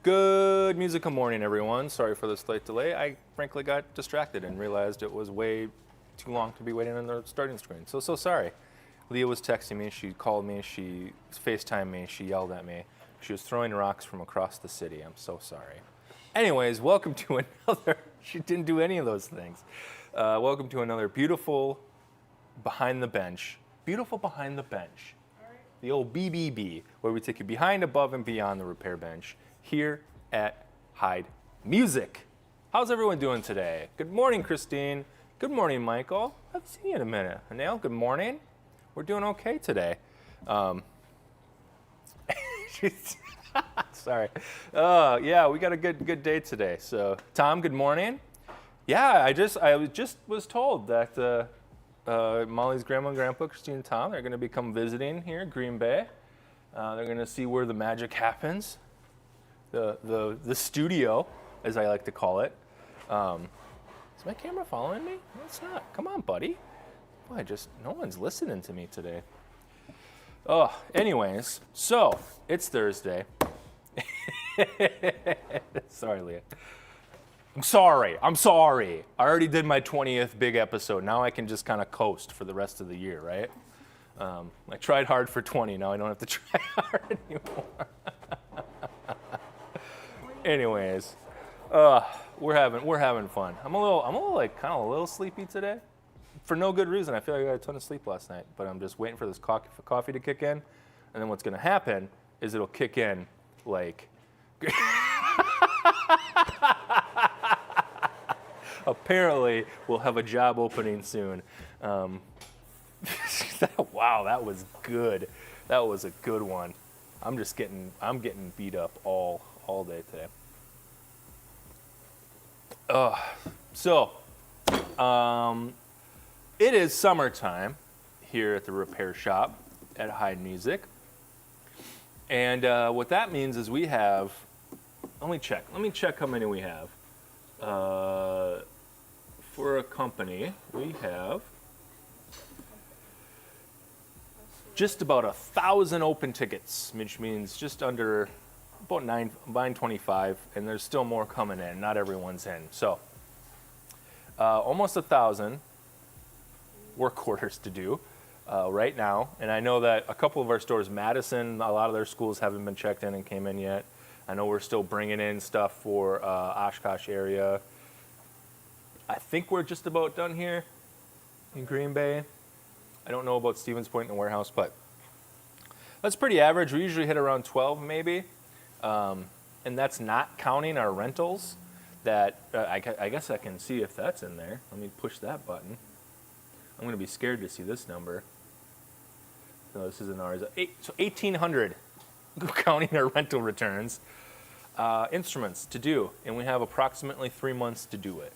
Good musical morning, everyone. Sorry for the slight delay. I frankly got distracted and realized it was way too long to be waiting on the starting screen. So sorry. Leah was texting me, she called me, she FaceTimed me, she yelled at me. She was throwing rocks from across the city. I'm so sorry. Anyways, welcome to another, she didn't do any of those things. Welcome to another beautiful Behind the Bench. Beautiful Behind the Bench. The old BBB, where we take you behind, above, and beyond the repair bench here at Heid Music. How's everyone doing today? Good morning, Christine. Good morning, Michael. I haven't seen you in a minute. Anil, good morning. We're doing okay today. Sorry. Yeah, we got a good day today. So, Tom, good morning. Yeah, I just was told that Molly's grandma and grandpa, Christine and Tom, they're going to be come visiting here in Green Bay. They're going to see where the magic happens. The studio, as I like to call it. Is my camera following me? No, it's not. Come on, buddy. Boy, no one's listening to me today. Oh, anyways, so it's Thursday. Sorry, Leah. I'm sorry. I already did my 20th big episode. Now I can just kind of coast for the rest of the year, right? I tried hard for 20. Now I don't have to try hard anymore. Anyways, we're having fun. I'm a little sleepy today, for no good reason. I feel like I got a ton of sleep last night, but I'm just waiting for this coffee to kick in, and then what's gonna happen is it'll kick in like. Apparently, we'll have a job opening soon. Wow, that was good. That was a good one. I'm getting beat up all day today. It is summertime here at the repair shop at Heid Music. And what that means is we have, let me check how many we have. For a company, we have just about 1,000 open tickets, which means just under about 925, and there's still more coming in. Not everyone's in. So almost 1,000 work orders to do right now. And I know that a couple of our stores, Madison, a lot of their schools haven't been checked in and came in yet. I know we're still bringing in stuff for Oshkosh area. I think we're just about done here in Green Bay. I don't know about Stevens Point and the warehouse, but that's pretty average. We usually hit around 12 maybe. And that's not counting our rentals that I guess I can see if that's in there. Let me push that button. I'm going to be scared to see this number. No, this isn't ours. So 1,800 counting our rental returns. Instruments to do, and we have approximately 3 months to do it.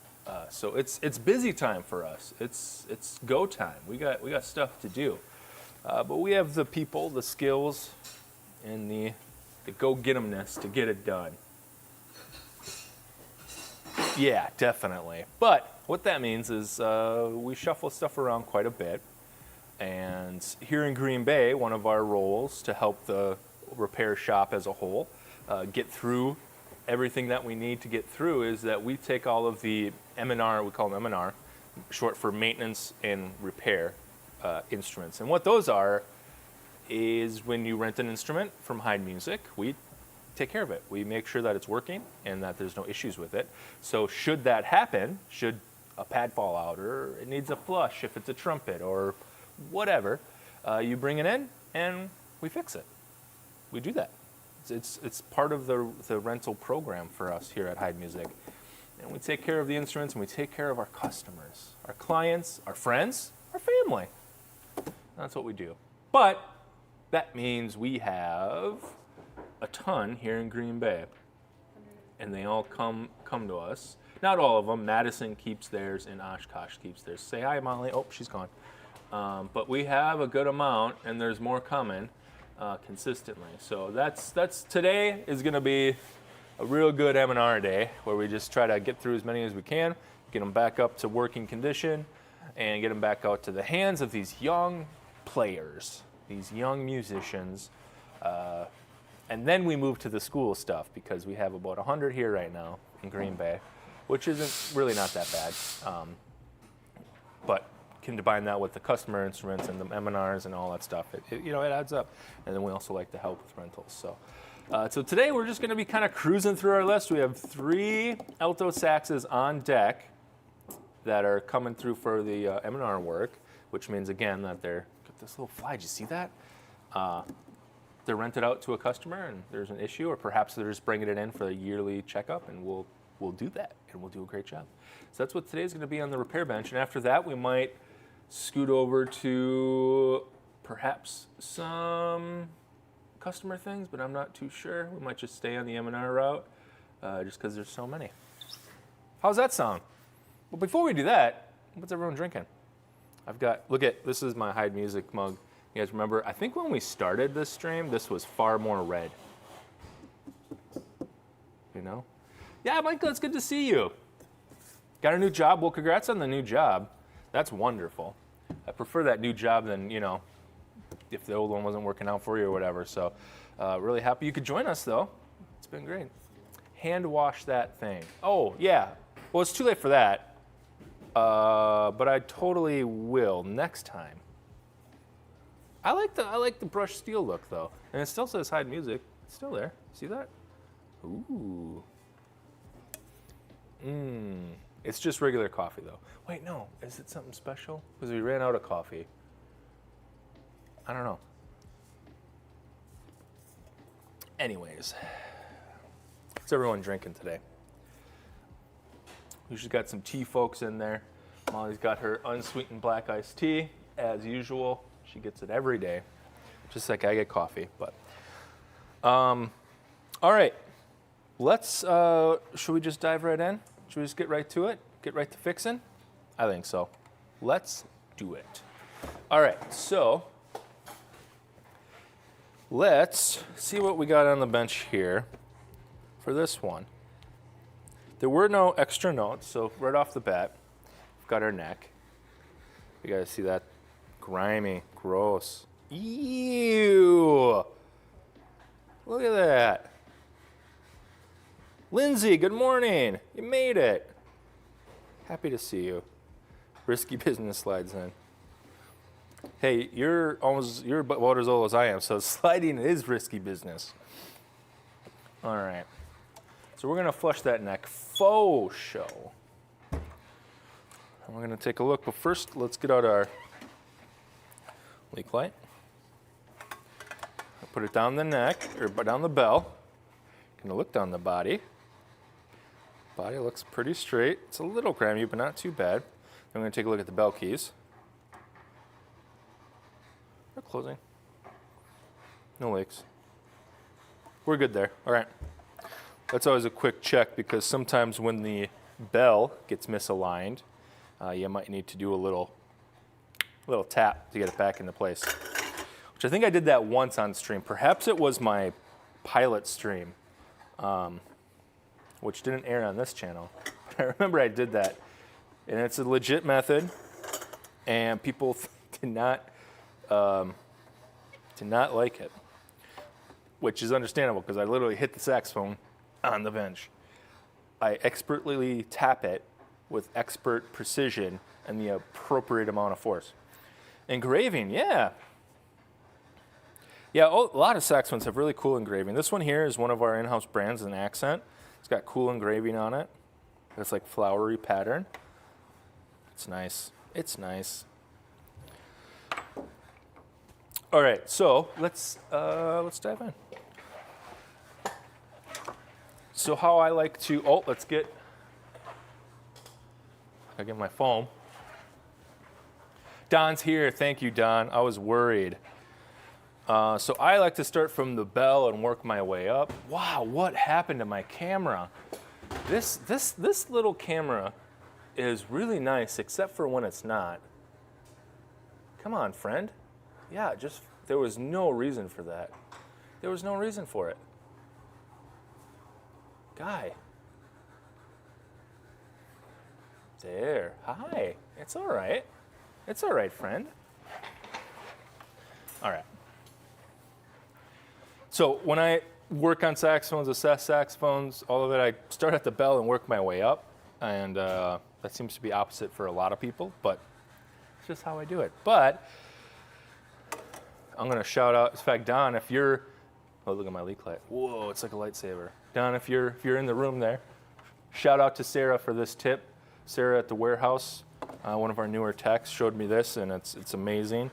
So it's busy time for us. It's go time. We got stuff to do, but we have the people, the skills, and the go-get-emness to get it done. Yeah, definitely. But what that means is we shuffle stuff around quite a bit, and here in Green Bay, one of our roles to help the repair shop as a whole get through everything that we need to get through is that we take all of the M&R, we call them M&R, short for maintenance and repair instruments. And what those are is when you rent an instrument from Heid Music, we take care of it. We make sure that it's working and that there's no issues with it. So should that happen, should a pad fall out or it needs a flush if it's a trumpet or whatever, you bring it in and we fix it. We do that. It's part of the rental program for us here at Heid Music. And we take care of the instruments and we take care of our customers, our clients, our friends, our family. That's what we do. But that means we have a ton here in Green Bay. And they all come to us. Not all of them. Madison keeps theirs and Oshkosh keeps theirs. Say hi, Molly. Oh, she's gone. But we have a good amount and there's more coming. Consistently. So that's today is going to be a real good M&R day where we just try to get through as many as we can, get them back up to working condition, and get them back out to the hands of these young players, these young musicians, And then we move to the school stuff because we have about 100 here right now in Green Bay, which isn't really not that bad. But can combine that with the customer instruments and the M&Rs and all that stuff. It adds up. And then we also like to help with rentals. So today we're just going to be kind of cruising through our list. We have 3 alto saxes on deck that are coming through for the M&R work, which means, again, that they're, got this little fly, did you see that? They're rented out to a customer and there's an issue, or perhaps they're just bringing it in for a yearly checkup, and we'll do that, and we'll do a great job. So that's what today's going to be on the repair bench, and after that we might scoot over to perhaps some customer things, but I'm not too sure. We might just stay on the M&R route just because there's so many. How's that sound? Well, before we do that, what's everyone drinking? Look at, this is my Heid music mug. You guys remember, I think when we started this stream, this was far more red. You know? Yeah, Michael, it's good to see you. Got a new job? Well, congrats on the new job. That's wonderful. I prefer that new job than, if the old one wasn't working out for you or whatever. So really happy you could join us, though. It's been great. Hand wash that thing. Oh, yeah. Well, it's too late for that. But I totally will next time. I like the brushed steel look, though. And it still says Heid Music. It's still there. See that? Ooh. It's just regular coffee, though. Wait, no. Is it something special? Because we ran out of coffee. I don't know. Anyways. What's everyone drinking today? We just got some tea folks in there. Molly's got her unsweetened black iced tea, as usual. She gets it every day, just like I get coffee. But, all right. Should we just dive right in? Should we just get right to it? Get right to fixing? I think so. Let's do it. All right, so let's see what we got on the bench here for this one. There were no extra notes, so right off the bat, we've got our neck. You guys see that? Grimy, gross. Ew! Look at that. Lindsay, good morning. You made it. Happy to see you. Risky business slides in. Hey, you're about as old as I am, so sliding is risky business. All right. So we're going to flush that neck faux show. And we're going to take a look, but first let's get out our leak light. Put it down the neck, or down the bell. Going to look down the body. Body looks pretty straight. It's a little grimy, but not too bad. Then we're going to take a look at the bell keys. They're closing. No leaks. We're good there. All right. That's always a quick check because sometimes when the bell gets misaligned, you might need to do a little tap to get it back into place. Which I think I did that once on stream. Perhaps it was my pilot stream, which didn't air on this channel. But I remember I did that. And it's a legit method, and people did not like it, which is understandable because I literally hit the saxophone on the bench. I expertly tap it with expert precision and the appropriate amount of force. Engraving, yeah. Yeah, a lot of saxophones have really cool engraving. This one here is one of our in-house brands, an Accent. It's got cool engraving on it. It's like flowery pattern. It's nice. It's nice. All right, so let's dive in. So how I like to, I get my phone. Don's here, thank you, Don. I was worried. So I like to start from the bell and work my way up. Wow, what happened to my camera? This little camera is really nice, except for when it's not. Come on, friend. Yeah, there was no reason for that. There was no reason for it. Guy. There. Hi. It's all right. It's all right, friend. All right. So when I work on saxophones, assess saxophones, all of it. I start at the bell and work my way up, and that seems to be opposite for a lot of people, but it's just how I do it. But I'm going to shout out, in fact, Don, if you're, oh, look at my leak light. Whoa, it's like a lightsaber. Don, if you're in the room there, shout out to Sarah for this tip. Sarah at the warehouse, one of our newer techs, showed me this, and it's amazing.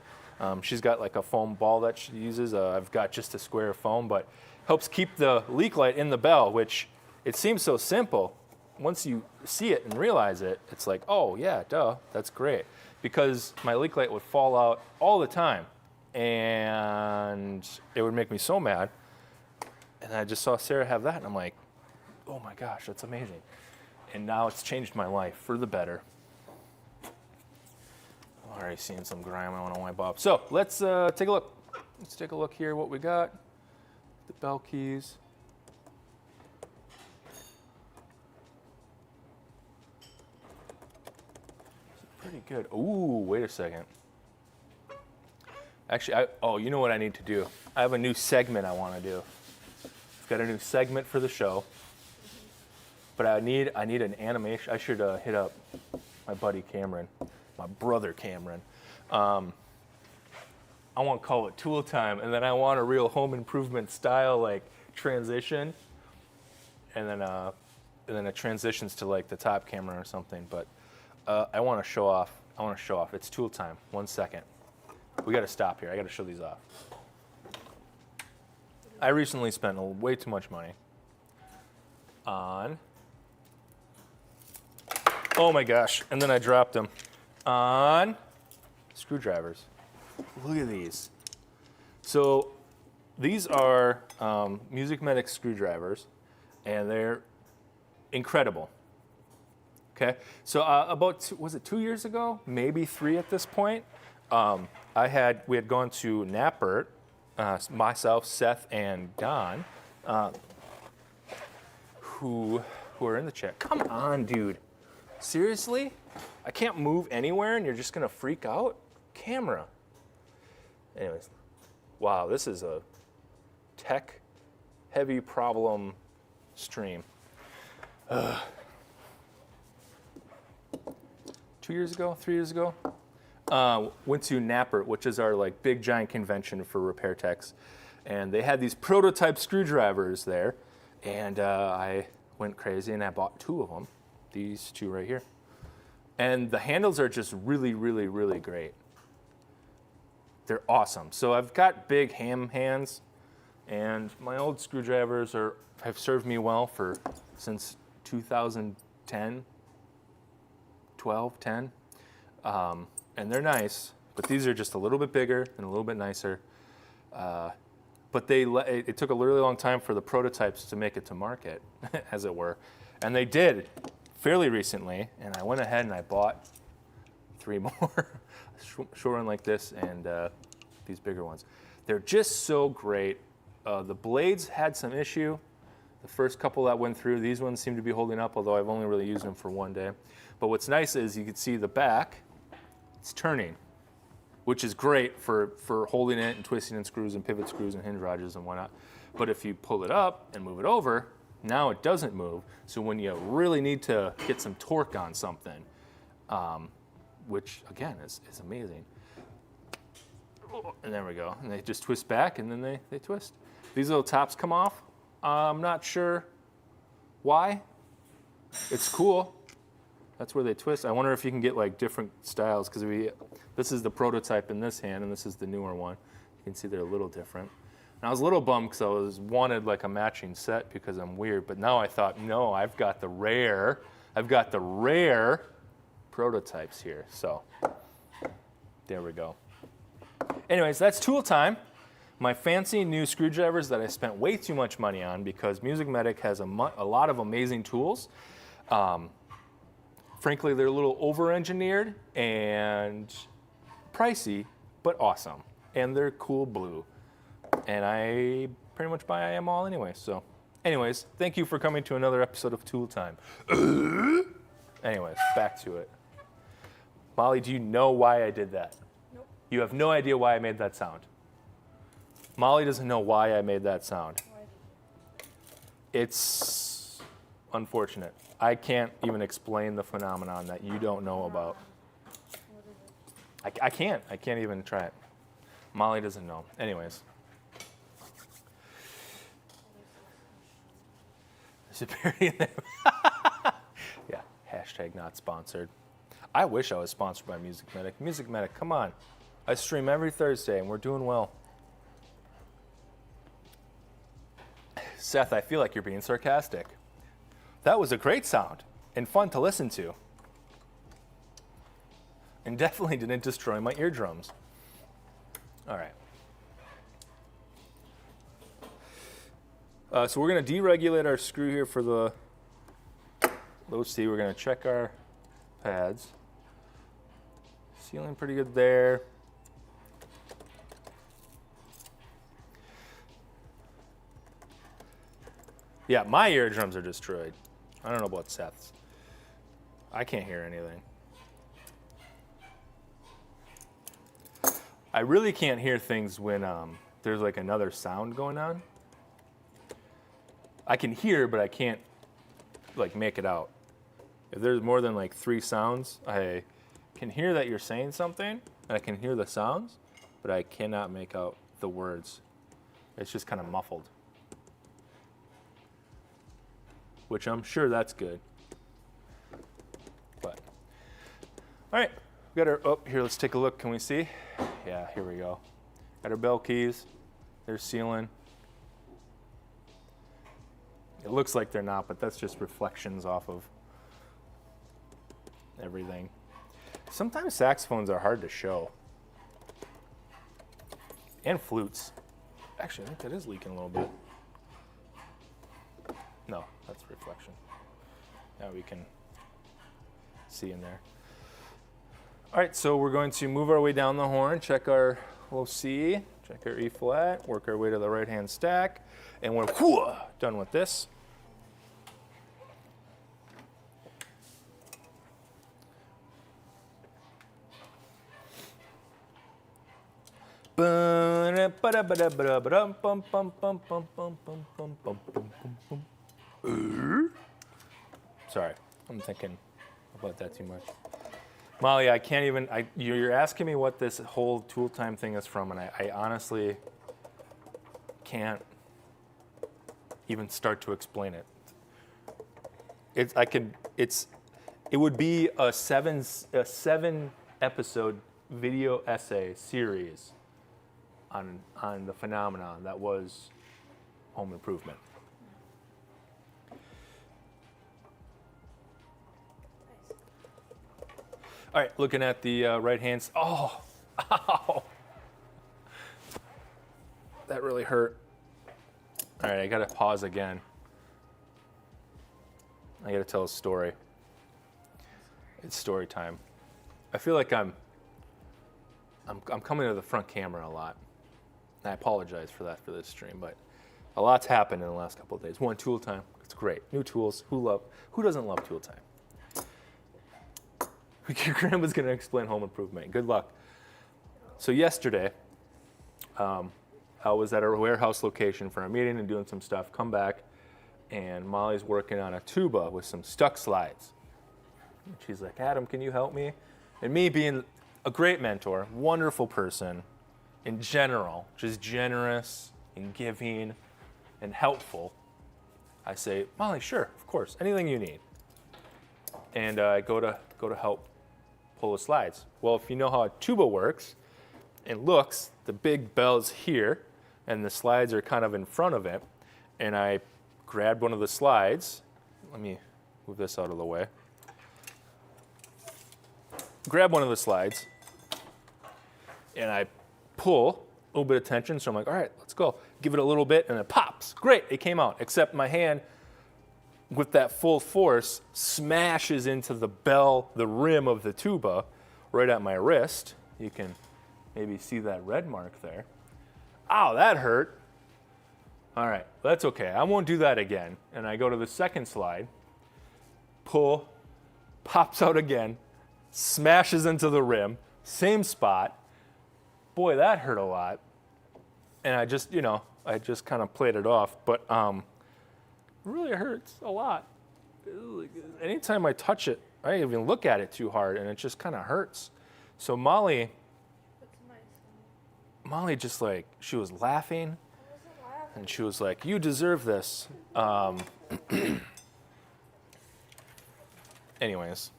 She's got like a foam ball that she uses. I've got just a square of foam, but helps keep the leak light in the bell, which it seems so simple. Once you see it and realize it, it's like, oh yeah, duh, that's great. Because my leak light would fall out all the time, and it would make me so mad. And I just saw Sarah have that, and I'm like, oh my gosh, that's amazing. And now it's changed my life for the better. I'm already seeing some grime I want to wipe off. So let's take a look. Let's take a look here what we got. The bell keys. Pretty good. Ooh, wait a second. Actually, you know what I need to do? I have a new segment I want to do. I've got a new segment for the show. But I need an animation. I should hit up my buddy Cameron, my brother Cameron. I want to call it Tool Time, and then I want a real home improvement style like transition, and then it transitions to like the top camera or something. But I want to show off. It's Tool Time. 1 second. We got to stop here. I got to show these off. I recently spent way too much money on. Oh my gosh, and then I dropped them on screwdrivers. Look at these. So these are Music Medic screwdrivers, and they're incredible. Okay, so about, was it 2 years ago? Maybe 3 at this point. We had gone to Nappert, myself, Seth, and Don, who are in the chat. Come on, dude. Seriously? I can't move anywhere and you're just gonna freak out? Camera. Anyways, wow, this is a tech heavy problem stream. 2 years ago, 3 years ago, went to Nappert, which is our like big giant convention for repair techs. And they had these prototype screwdrivers there. And I went crazy and I bought 2 of them. These 2 right here. And the handles are just really, really, really great. They're awesome. So I've got big ham hands, and my old screwdrivers have served me well since 2010, 12, 10. And they're nice, but these are just a little bit bigger and a little bit nicer. But it took a really long time for the prototypes to make it to market, as it were. And they did fairly recently, and I went ahead and I bought 3 more, short one like this and these bigger ones. They're just so great. The blades had some issue. The first couple that went through, these ones seem to be holding up, although I've only really used them for 1 day. But what's nice is you can see the back, it's turning, which is great for holding it and twisting in screws and pivot screws and hinge rodges and whatnot. But if you pull it up and move it over, now it doesn't move. So when you really need to get some torque on something, which again is amazing. And there we go. And they just twist back and then they twist. These little tops come off. I'm not sure why. It's cool. That's where they twist. I wonder if you can get like different styles, because this is the prototype in this hand and this is the newer one. You can see they're a little different. And I was a little bummed because I wanted like a matching set because I'm weird, but now I thought, no, I've got the rare prototypes here. So there we go. Anyways, that's tool time. My fancy new screwdrivers that I spent way too much money on because Music Medic has a lot of amazing tools. Frankly, they're a little over-engineered and pricey, but awesome. And they're cool blue. And I pretty much buy them all anyway. So anyways, thank you for coming to another episode of Tool Time. Anyways, back to it. Molly, do you know why I did that? Nope. You have no idea why I made that sound. Molly doesn't know why I made that sound. Why? It's unfortunate. I can't even explain the phenomenon that you don't know about. I can't. I can't even try it. Molly doesn't know. Anyways. There's a parody in there. Yeah, hashtag not sponsored. I wish I was sponsored by Music Medic. Music Medic, come on. I stream every Thursday and we're doing well. Seth, I feel like you're being sarcastic. That was a great sound and fun to listen to. And definitely didn't destroy my eardrums. All right. So we're going to deregulate our screw here for the low C. We're going to check our pads. Sealing pretty good there. Yeah, my eardrums are destroyed. I don't know about Seth's. I can't hear anything. I really can't hear things when there's like another sound going on. I can hear, but I can't like make it out. If there's more than like 3 sounds, I can hear that you're saying something, and I can hear the sounds, but I cannot make out the words. It's just kind of muffled. Which I'm sure that's good. But, all right, we got our, oh, here, let's take a look. Can we see? Yeah, here we go. Got our bell keys. They're sealing. It looks like they're not, but that's just reflections off of everything. Sometimes saxophones are hard to show. And flutes. Actually, I think that is leaking a little bit. No, that's reflection. Now we can see in there. All right, so we're going to move our way down the horn, check our low C, check our E flat, work our way to the right-hand stack, and we're done with this. Sorry, I'm thinking about that too much. Molly, I can't even, you're asking me what this whole tool time thing is from, and I honestly can't even start to explain it. It would be a seven episode video essay series on the phenomenon that was home improvement. All right, looking at the right hand. Oh, ow. That really hurt. All right, I gotta pause again. I gotta tell a story. It's story time. I feel like I'm coming to the front camera a lot. And I apologize for that for this stream, but a lot's happened in the last couple of days. One, tool time. It's great. New tools. Who doesn't love tool time? Your grandma's going to explain home improvement. Good luck. So yesterday, I was at a warehouse location for a meeting and doing some stuff. Come back, and Molly's working on a tuba with some stuck slides. And she's like, Adam, can you help me? And me being a great mentor, wonderful person in general, just generous and giving and helpful, I say, Molly, sure, of course, anything you need. And I go to help pull the slides. Well, if you know how a tuba works, it looks, the big bell's here, and the slides are kind of in front of it. And I grabbed one of the slides. Let me move this out of the way. Grab one of the slides, and I pull, a little bit of tension, so I'm like, all right, let's go. Give it a little bit, and it pops. Great, it came out, except my hand, with that full force, smashes into the bell, the rim of the tuba, right at my wrist. You can maybe see that red mark there. Ow, that hurt. All right, that's okay. I won't do that again. And I go to the second slide, pull, pops out again, smashes into the rim, same spot. Boy, that hurt a lot. And I just kind of played it off. But really hurts a lot. Anytime I touch it, I even look at it too hard, and it just kind of hurts. So Molly just like, she was laughing, and she was like, you deserve this. Anyways,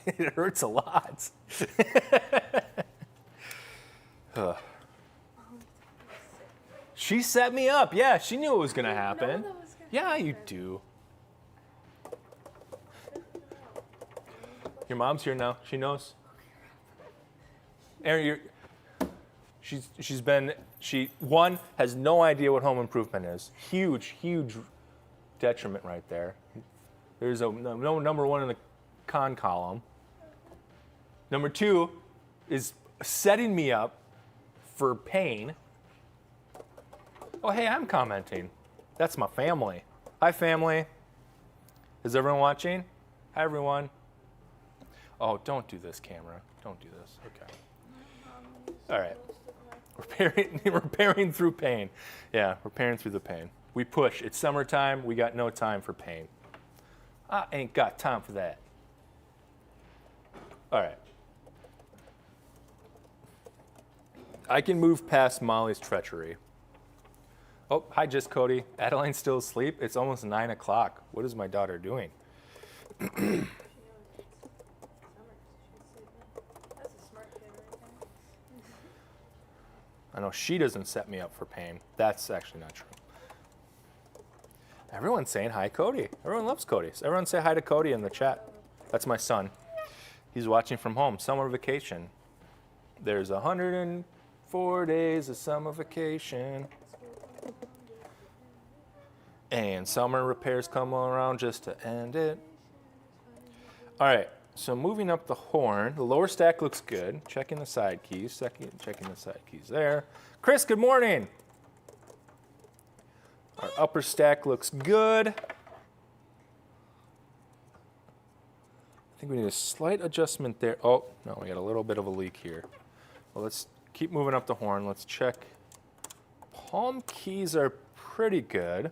it hurts a lot. She set me up. Yeah, she knew it was going to happen. Yeah, you do. Your mom's here now. She knows. Aaron, she has no idea what home improvement is. Huge detriment right there. There's no number one in the con column. Number two is setting me up for pain. Oh, hey, I'm commenting. That's my family. Hi, family. Is everyone watching? Hi, everyone. Oh, don't do this, camera. Don't do this. Okay. All right. Repairing through pain. Yeah, repairing through the pain. We push. It's summertime. We got no time for pain. I ain't got time for that. All right. I can move past Molly's treachery. Oh, hi, just Cody. Adeline's still asleep. It's almost 9 o'clock. What is my daughter doing? I know she doesn't set me up for pain. That's actually not true. Everyone's saying hi, Cody. Everyone loves Cody. Everyone say hi to Cody in the chat. That's my son. He's watching from home. Summer vacation. There's 104 days of summer vacation. And summer repairs come around just to end it. All right, so moving up the horn. The lower stack looks good. Checking the side keys. Checking the side keys there. Chris, good morning. Our upper stack looks good. I think we need a slight adjustment there. Oh, no, we got a little bit of a leak here. Well, let's keep moving up the horn. Let's check. Palm keys are pretty good.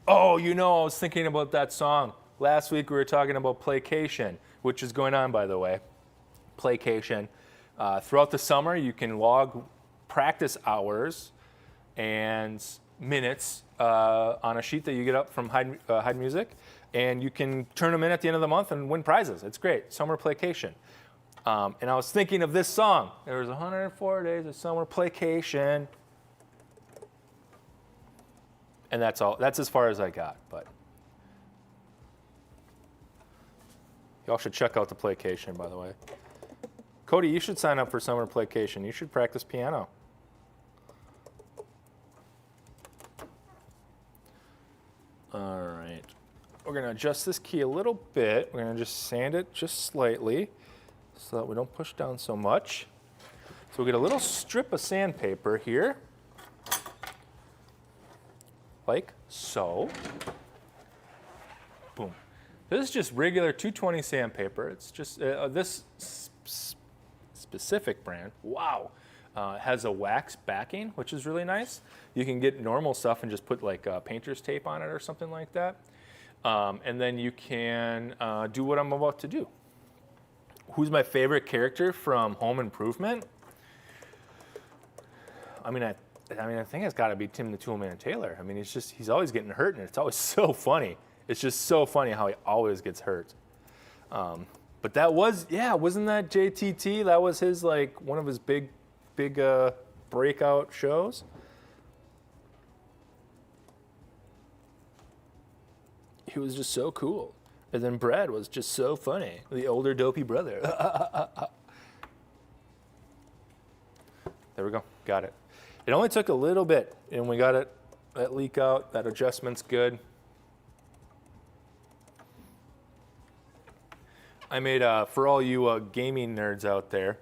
Oh, I was thinking about that song. Last week we were talking about Playcation, which is going on, by the way. Playcation. Throughout the summer, you can log practice hours and minutes on a sheet that you get up from Heid Music, and you can turn them in at the end of the month and win prizes. It's great. Summer Playcation. And I was thinking of this song. There was 104 days of summer Playcation. And that's all. That's as far as I got. But y'all should check out the Playcation, by the way. Cody, you should sign up for Summer Playcation. You should practice piano. All right. We're going to adjust this key a little bit. We're going to just sand it just slightly so that we don't push down so much. So we'll get a little strip of sandpaper here. Like so. Boom. This is just regular 220 sandpaper. It's just this specific brand. Wow. Has a wax backing, which is really nice. You can get normal stuff and just put like painter's tape on it or something like that. And then you can do what I'm about to do. Who's my favorite character from Home Improvement? I think it's got to be Tim the Toolman Taylor. I mean, he's always getting hurt, and it's always so funny. It's just so funny how he always gets hurt. But that was, wasn't that JTT? That was his, like, one of his big breakout shows. He was just so cool. And then Brad was just so funny, the older dopey brother. There we go, got it. It only took a little bit, and we got it, that leak out, that adjustment's good. I made, for all you gaming nerds out there,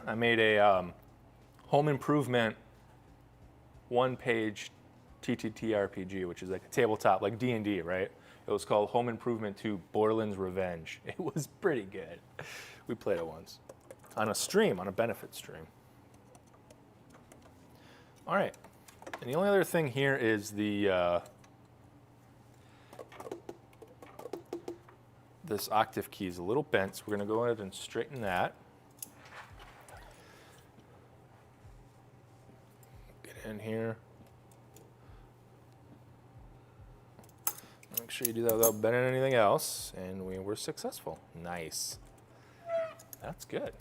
I made a Home Improvement one-page TTT RPG, which is like a tabletop, like D&D, right? It was called Home Improvement 2 Borland's Revenge. It was pretty good. We played it once on a stream, on a benefit stream. All right. And the only other thing here is the this octave key is a little bent, so we're going to go ahead and straighten that. Get in here. Make sure you do that without bending anything else, and we were successful. Nice. That's good.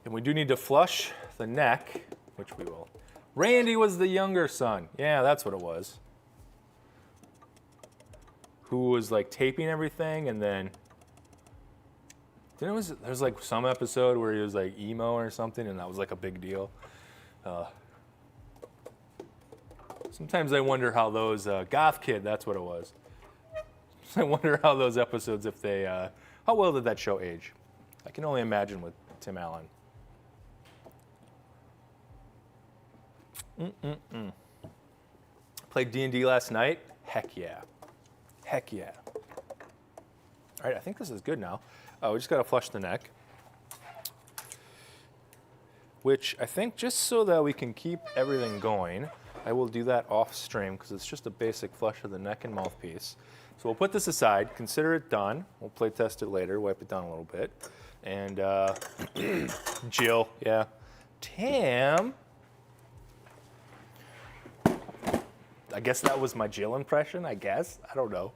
And we do need to flush the neck, which we will. Randy was the younger son. Yeah, that's what it was. Who was like taping everything, and then there's like some episode where he was like emo or something, and that was like a big deal. Sometimes I wonder how those Goth Kid, that's what it was. I wonder how those episodes, if they, how well did that show age? I can only imagine with Tim Allen. Played D&D last night? Heck yeah. Heck yeah. All right, I think this is good now. We just got to flush the neck. Which I think just so that we can keep everything going, I will do that off stream because it's just a basic flush of the neck and mouthpiece. So we'll put this aside, consider it done. We'll play test it later, wipe it down a little bit. And Jill, yeah. Tim. I guess that was my Jill impression, I guess. I don't know.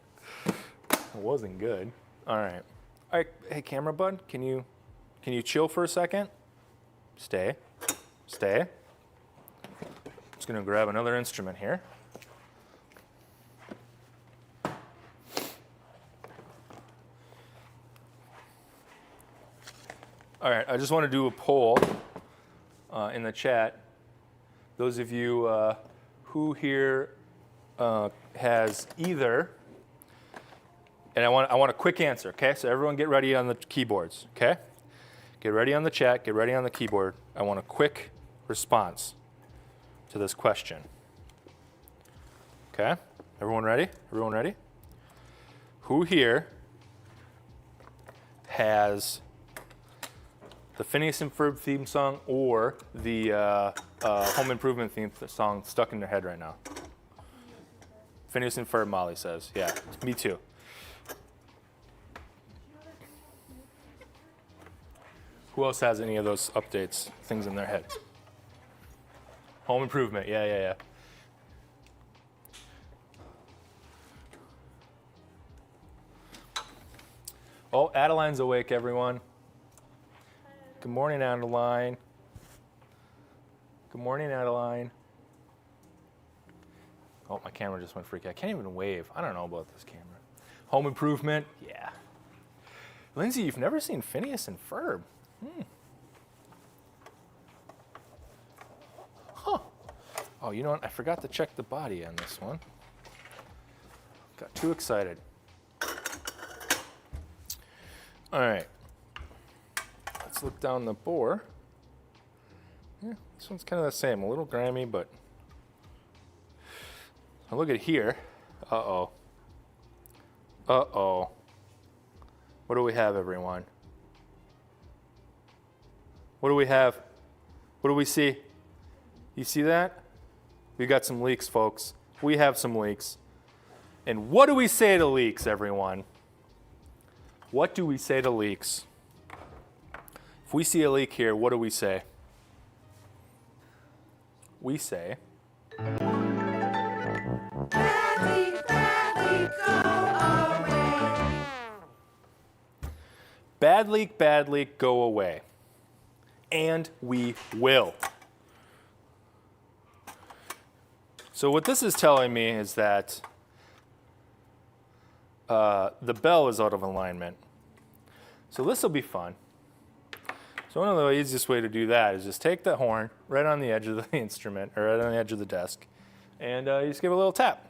It wasn't good. All right. All right, hey camera bud, can you chill for a second? Stay. Stay. Just gonna grab another instrument here. All right, I just want to do a poll in the chat. Those of you who here has either, and I want a quick answer, okay? So everyone get ready on the keyboards, okay? Get ready on the chat, get ready on the keyboard. I want a quick response to this question. Okay? Everyone ready? Everyone ready? Who here has the Phineas and Ferb theme song or the Home Improvement theme song stuck in their head right now? Phineas and Ferb, Molly says. Yeah, me too. Who else has any of those updates, things in their head? Home Improvement, yeah. Oh, Adeline's awake, everyone. Good morning, Adeline. Good morning, Adeline. Oh, my camera just went freaky. I can't even wave. I don't know about this camera. Home Improvement, yeah. Lindsay, you've never seen Phineas and Ferb? Huh. Oh, you know what? I forgot to check the body on this one. Got too excited. All right. Let's look down the bore. Yeah, this one's kind of the same. A little grimy, but now look at here. Uh-oh. Uh-oh. What do we have, everyone? What do we have? What do we see? You see that? We got some leaks, folks. We have some leaks. And what do we say to leaks, everyone? What do we say to leaks? If we see a leak here, what do we say? We say, bad leak, go away. And we will. So what this is telling me is that the bell is out of alignment. So this will be fun. So one of the easiest way to do that is just take the horn right on the edge of the instrument, or right on the edge of the desk, and you just give it a little tap.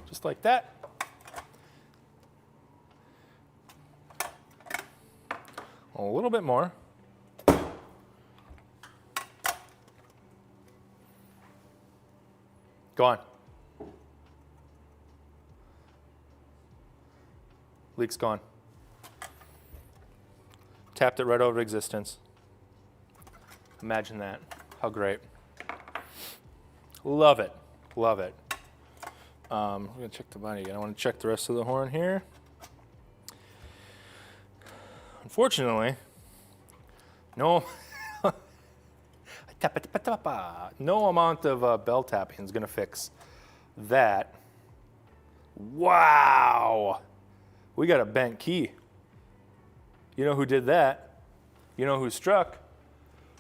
Just like that. A little bit more. Go on. Leak's gone. Tapped it right out of existence. Imagine that. How great. Love it. Love it. I'm going to check the body again. I want to check the rest of the horn here. Unfortunately, no amount of bell tapping is going to fix that. Wow. We got a bent key. You know who did that? You know who struck?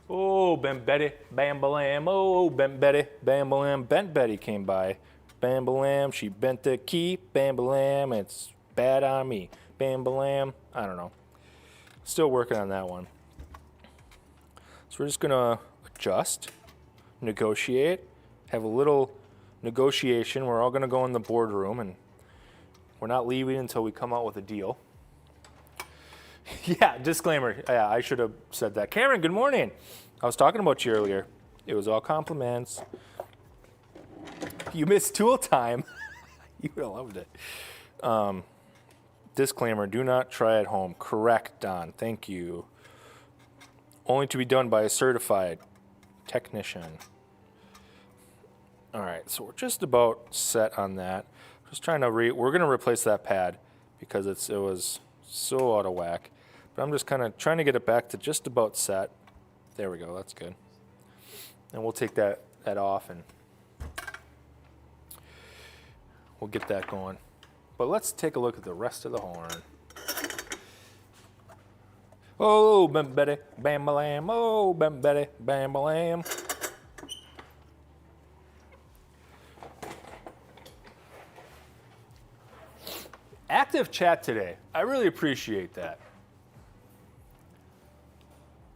Oh, Bent Betty, Bam Balam. Oh, Bent Betty, Bam Balam. Bent Betty came by. Bam Balam, she bent the key. Bam Balam, it's bad on me. Bam Balam, I don't know. Still working on that one. So we're just gonna adjust, negotiate, have a little negotiation. We're all gonna go in the boardroom and we're not leaving until we come out with a deal. Yeah, disclaimer. Yeah, I should have said that. Cameron, good morning. I was talking about you earlier. It was all compliments. You missed tool time. You would have loved it. Disclaimer, do not try at home. Correct, Don. Thank you. Only to be done by a certified technician. All right, so we're just about set on that. Just trying to we're going to replace that pad because it was so out of whack. But I'm just kind of trying to get it back to just about set. There we go, that's good. And we'll take that off and we'll get that going. But let's take a look at the rest of the horn. Oh, bam Betty, bam balam. Oh, bam Betty, bam balam. Active chat today. I really appreciate that.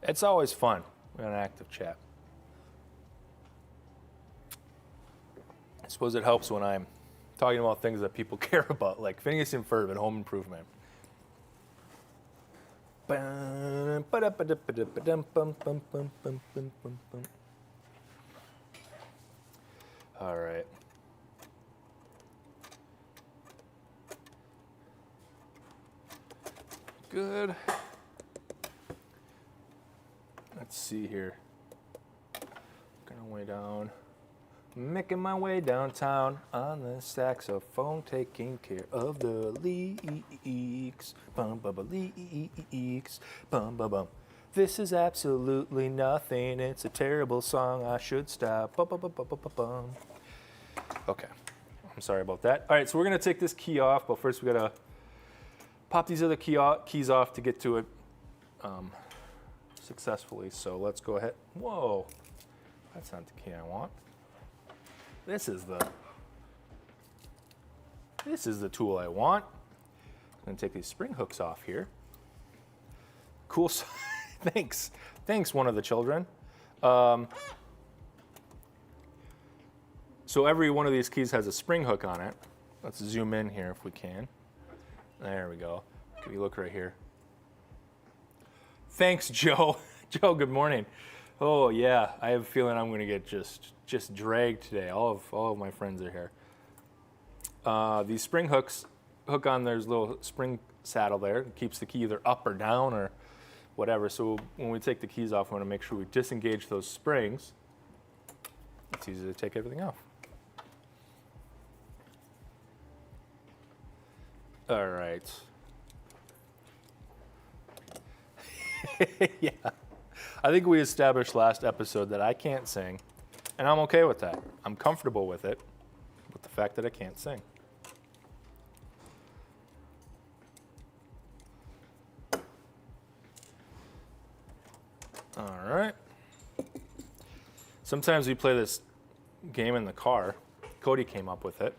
It's always fun with an active chat. I suppose it helps when I'm talking about things that people care about, like Phineas and Ferb and Home Improvement. All right. Good. Let's see here. Gonna way down. Making my way downtown on the saxophone, taking care of the leaks. Bum bum bum leaks. Bum bum bum. This is absolutely nothing. It's a terrible song. I should stop. Bum bum bum bum bum bum. Okay. I'm sorry about that. All right, so we're gonna take this key off, but first we gotta pop these other keys off to get to it successfully. So let's go ahead. Whoa, that's not the key I want. This is the tool I want. I'm gonna take these spring hooks off here. Cool. Thanks, one of the children. So every one of these keys has a spring hook on it. Let's zoom in here if we can. There we go. Give you a look right here. Thanks, Joe. Joe, good morning. Oh yeah, I have a feeling I'm going to get just dragged today. All of my friends are here. These spring hooks hook on. There's a little spring saddle there. It keeps the key either up or down or whatever. So when we take the keys off, we want to make sure we disengage those springs. It's easy to take everything off. All right. Yeah. I think we established last episode that I can't sing, and I'm okay with that. I'm comfortable with it, with the fact that I can't sing. All right. Sometimes we play this game in the car. Cody came up with it,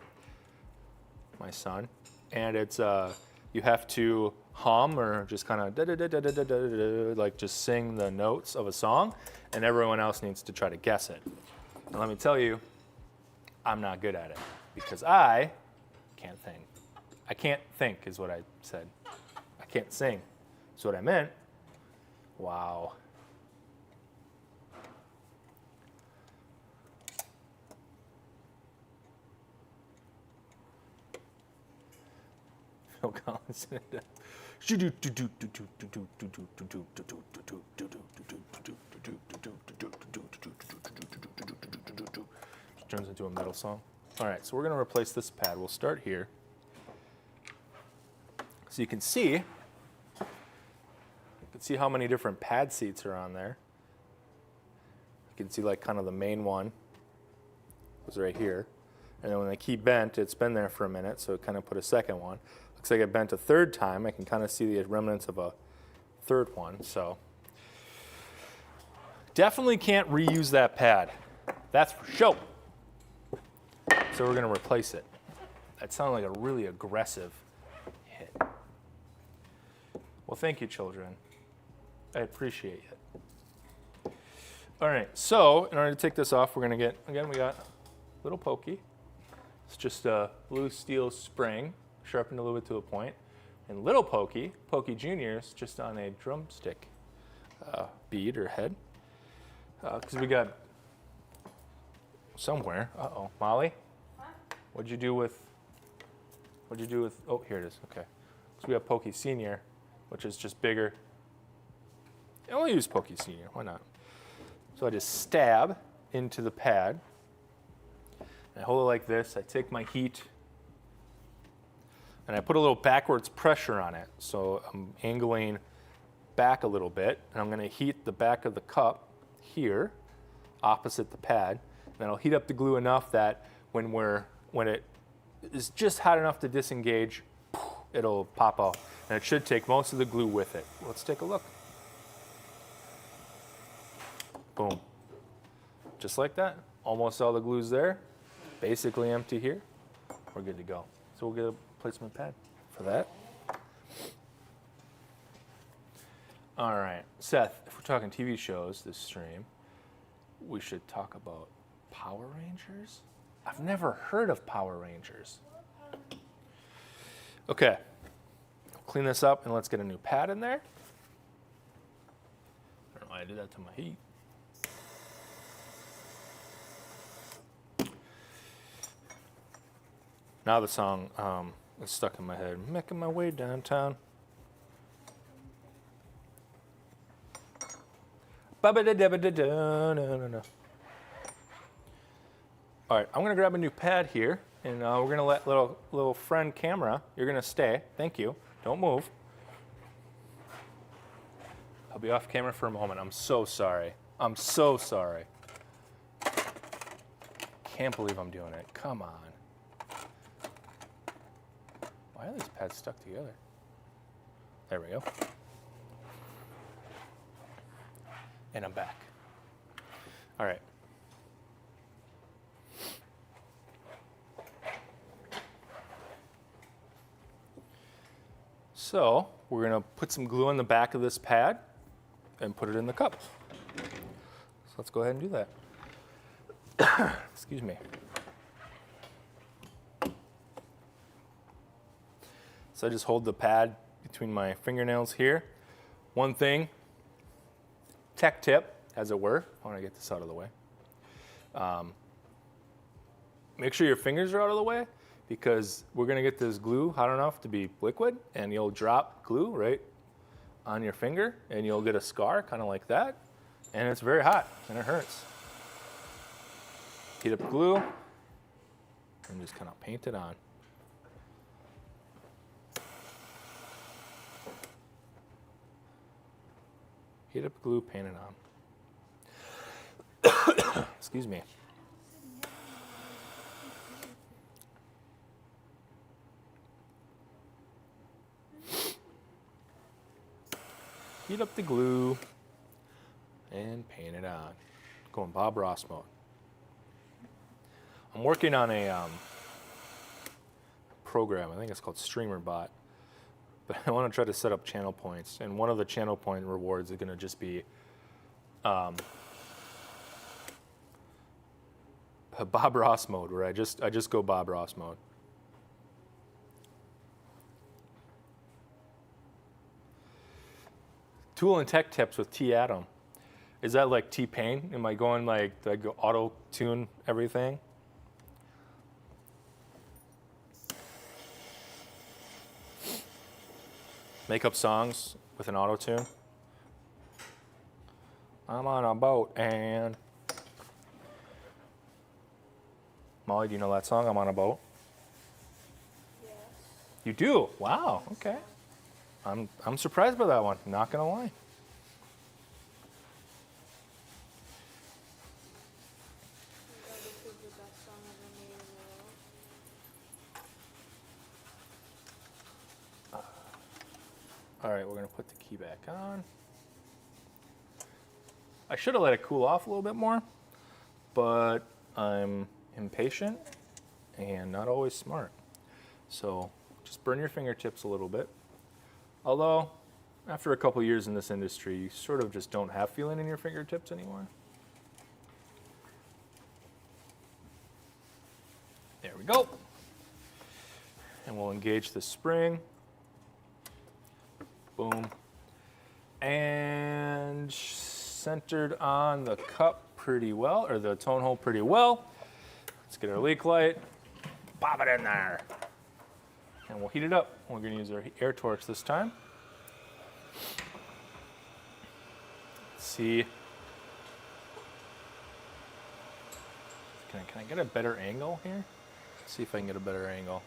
my son, and it's you have to hum or just kind of like just sing the notes of a song, and everyone else needs to try to guess it. And let me tell you, I'm not good at it because I can't sing. I can't think is what I said. I can't sing. That's what I meant. Wow. Phil Collins. Turns into a metal song. All right, so we're going to replace this pad. We'll start here. So you can see how many different pad seats are on there. You can see like kind of the main one was right here. And then when the key bent, it's been there for a minute, so it kind of put a second one. Looks like it bent a third time. I can kind of see the remnants of a third one. So definitely can't reuse that pad. That's for sure. So we're going to replace it. That sounded like a really aggressive hit. Well, thank you, children. I appreciate it. All right, so in order to take this off, we're going to get, again, we got little pokey. It's just a blue steel spring, sharpened a little bit to a point. And little pokey, Pokey Junior's just on a drumstick bead or head. Because we got somewhere, Molly? What'd you do with, oh, here it is, okay. So we have Pokey Senior, which is just bigger. And we'll use Pokey Senior, why not? So I just stab into the pad. I hold it like this. I take my heat and I put a little backwards pressure on it. So I'm angling back a little bit, and I'm going to heat the back of the cup here, opposite the pad. And then I'll heat up the glue enough that when it is just hot enough to disengage, it'll pop out. And it should take most of the glue with it. Let's take a look. Boom. Just like that. Almost all the glue's there. Basically empty here. We're good to go. So we'll get a placement pad for that. All right, Seth, if we're talking TV shows this stream, we should talk about Power Rangers. I've never heard of Power Rangers. Okay, clean this up and let's get a new pad in there. I don't know why I did that to my heat. Now the song is stuck in my head. Making my way downtown. All right, I'm gonna grab a new pad here, and we're gonna let little friend camera. You're gonna stay. Thank you. Don't move. I'll be off camera for a moment. I'm so sorry. I'm so sorry. Can't believe I'm doing it. Come on. Why are these pads stuck together? There we go. And I'm back. All right. So we're going to put some glue on the back of this pad and put it in the cup. So let's go ahead and do that. Excuse me. So I just hold the pad between my fingernails here. One thing, tech tip, as it were. I want to get this out of the way. Make sure your fingers are out of the way, because we're going to get this glue hot enough to be liquid, and you'll drop glue right on your finger, and you'll get a scar, kind of like that. And it's very hot, and it hurts. Heat up glue, and just kind of paint it on. Heat up glue, paint it on. Excuse me. Heat up the glue and paint it on. Going Bob Ross mode. I'm working on a program. I think it's called StreamerBot. But I want to try to set up channel points, and one of the channel point rewards is going to just be Bob Ross mode, where I just go Bob Ross mode. Tool and tech tips with T Adam. Is that like T-Pain? Am I going like, do I go auto tune everything? make up songs with an auto tune. I'm on a boat and Molly, do you know that song? I'm on a boat. Yes. You do? Wow. Okay. I'm surprised by that one. Not gonna lie. This is the best song ever made in the world. All right, we're gonna put the key back on. I should have let it cool off a little bit more, but I'm impatient and not always smart. So just burn your fingertips a little bit. Although, after a couple years in this industry, you sort of just don't have feeling in your fingertips anymore. There we go. And we'll engage the spring. Boom. And centered on the cup pretty well, or the tone hole pretty well. Let's get our leak light, pop it in there, and we'll heat it up. We're gonna use our air torch this time. Let's see. Can I get a better angle here? Let's see if I can get a better angle.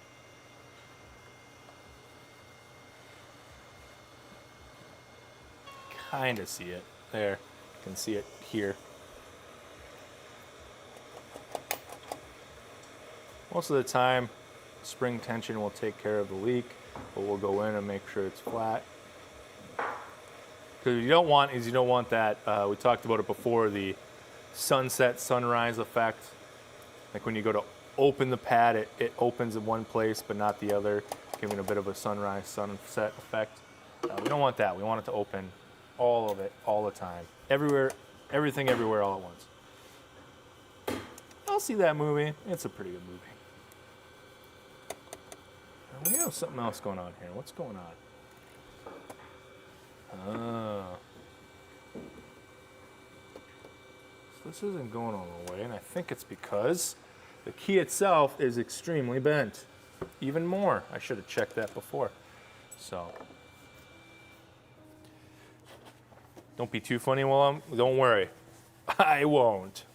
Kind of see it. There, you can see it here. Most of the time, spring tension will take care of the leak, but we'll go in and make sure it's flat. Because you don't want that, we talked about it before, the sunset, sunrise effect. Like when you go to open the pad, it opens in one place but not the other, giving a bit of a sunrise, sunset effect. We don't want that. We want it to open all of it, all the time. Everywhere, everything everywhere all at once. I'll see that movie. It's a pretty good movie. And we have something else going on here. What's going on? So this isn't going all the way, and I think it's because the key itself is extremely bent. Even more. I should have checked that before. So don't be too funny while don't worry. I won't.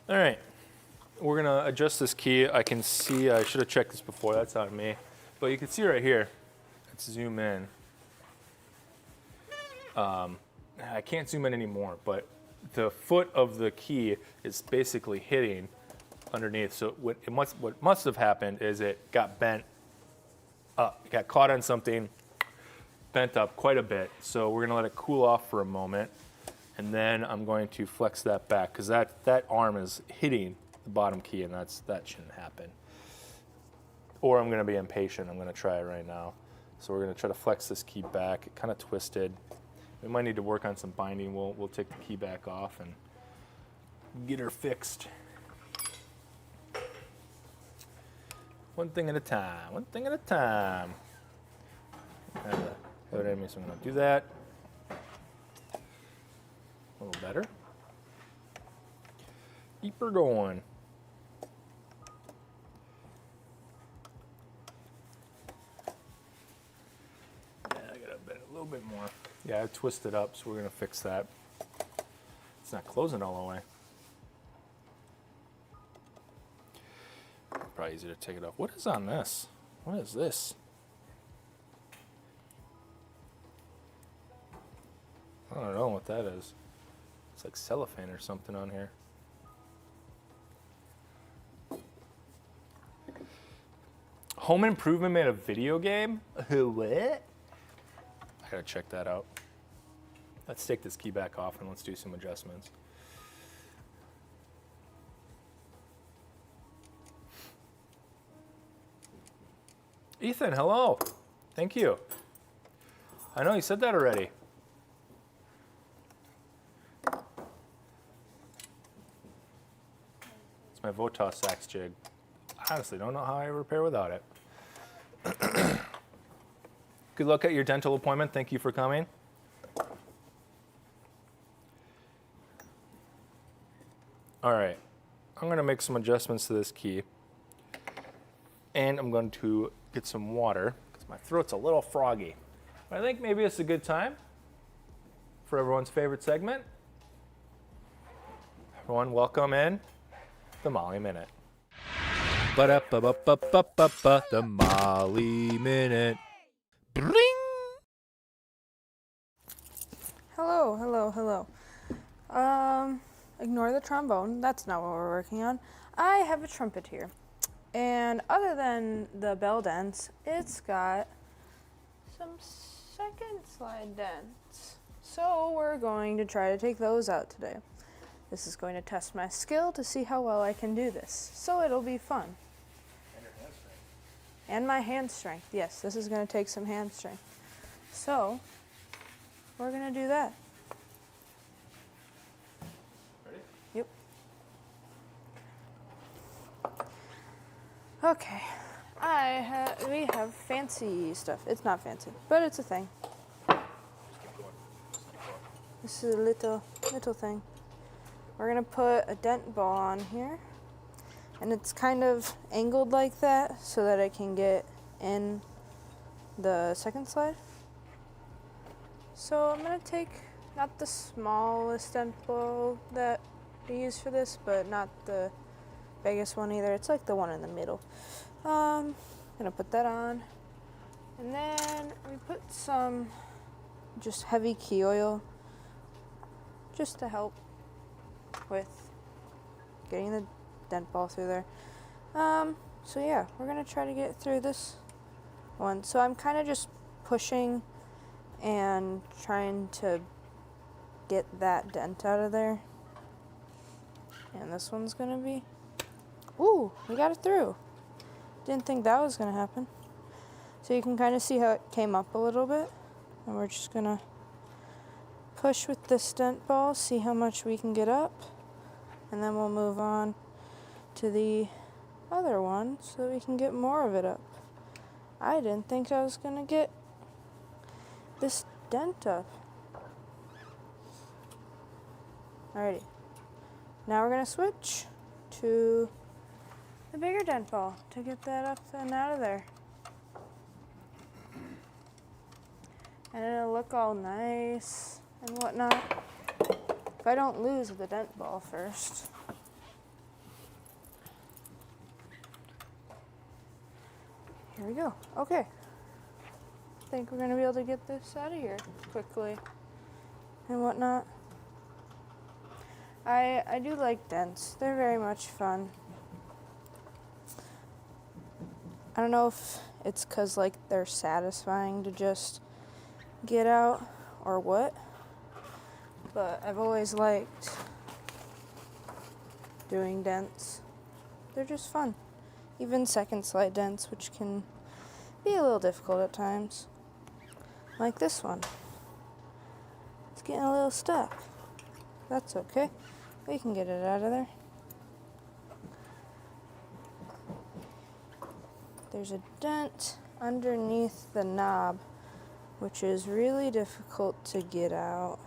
All right. We're gonna adjust this key. I can see, I should have checked this before, that's on me. But you can see right here, let's zoom in. I can't zoom in anymore, but the foot of the key is basically hitting underneath. So what must have happened is it got bent up. It got caught on something, bent up quite a bit. So we're gonna let it cool off for a moment, and then I'm going to flex that back, because that arm is hitting the bottom key, and that shouldn't happen. Or I'm gonna be impatient. I'm gonna try it right now. So we're gonna try to flex this key back. It kind of twisted. We might need to work on some binding. We'll take the key back off and get her fixed. One thing at a time, one thing at a time. So I'm gonna do that. A little better. Keep her going. Yeah, I gotta bend it a little bit more. Yeah, I twisted up, so we're gonna fix that. It's not closing all the way. Probably easier to take it off. What is on this? What is this? I don't know what that is. It's like cellophane or something on here. Home Improvement made a video game? What? I gotta check that out. Let's take this key back off and let's do some adjustments. Ethan, hello. Thank you. I know you said that already. It's my Votos sax jig. I honestly don't know how I repair without it. Good luck at your dental appointment. Thank you for coming. All right. I'm going to make some adjustments to this key. And I'm going to get some water because my throat's a little froggy. But I think maybe it's a good time for everyone's favorite segment. Everyone, welcome in the Molly Minute. Ba-da-ba-ba-ba-ba-ba-ba, the Molly Minute. Bring! Hello, hello, hello. Ignore the trombone. That's not what we're working on. I have a trumpet here. And other than the bell dents, it's got some second slide dents. So we're going to try to take those out today. This is going to test my skill to see how well I can do this. So it'll be fun. And your hand strength. And my hand strength. Yes, this is going to take some hand strength. So we're going to do that. Ready? Yep. Okay. We have fancy stuff. It's not fancy, but it's a thing. Just keep going. Just keep going. This is a little thing. We're gonna put a dent ball on here, and it's kind of angled like that so that I can get in the second slide. So I'm gonna take not the smallest dent ball that we use for this, but not the biggest one either. It's like the one in the middle. Gonna put that on, and then we put some just heavy key oil just to help with getting the dent ball through there. So yeah, we're gonna try to get through this one. So I'm kind of just pushing and trying to get that dent out of there. And this one's gonna be, ooh, we got it through. Didn't think that was gonna happen. So you can kind of see how it came up a little bit. And we're just gonna push with this dent ball, see how much we can get up. And then we'll move on to the other one so that we can get more of it up. I didn't think I was gonna get this dent up. Alrighty. Now we're gonna switch to the bigger dent ball to get that up and out of there. And it'll look all nice and whatnot if I don't lose the dent ball first. Here we go. Okay. I think we're gonna be able to get this out of here quickly and whatnot. I do like dents. They're very much fun. I don't know if it's 'cause like they're satisfying to just get out or what, but I've always liked doing dents. They're just fun. Even second slide dents, which can be a little difficult at times. Like this one. It's getting a little stuck. That's okay. We can get it out of there. There's a dent underneath the knob, which is really difficult to get out.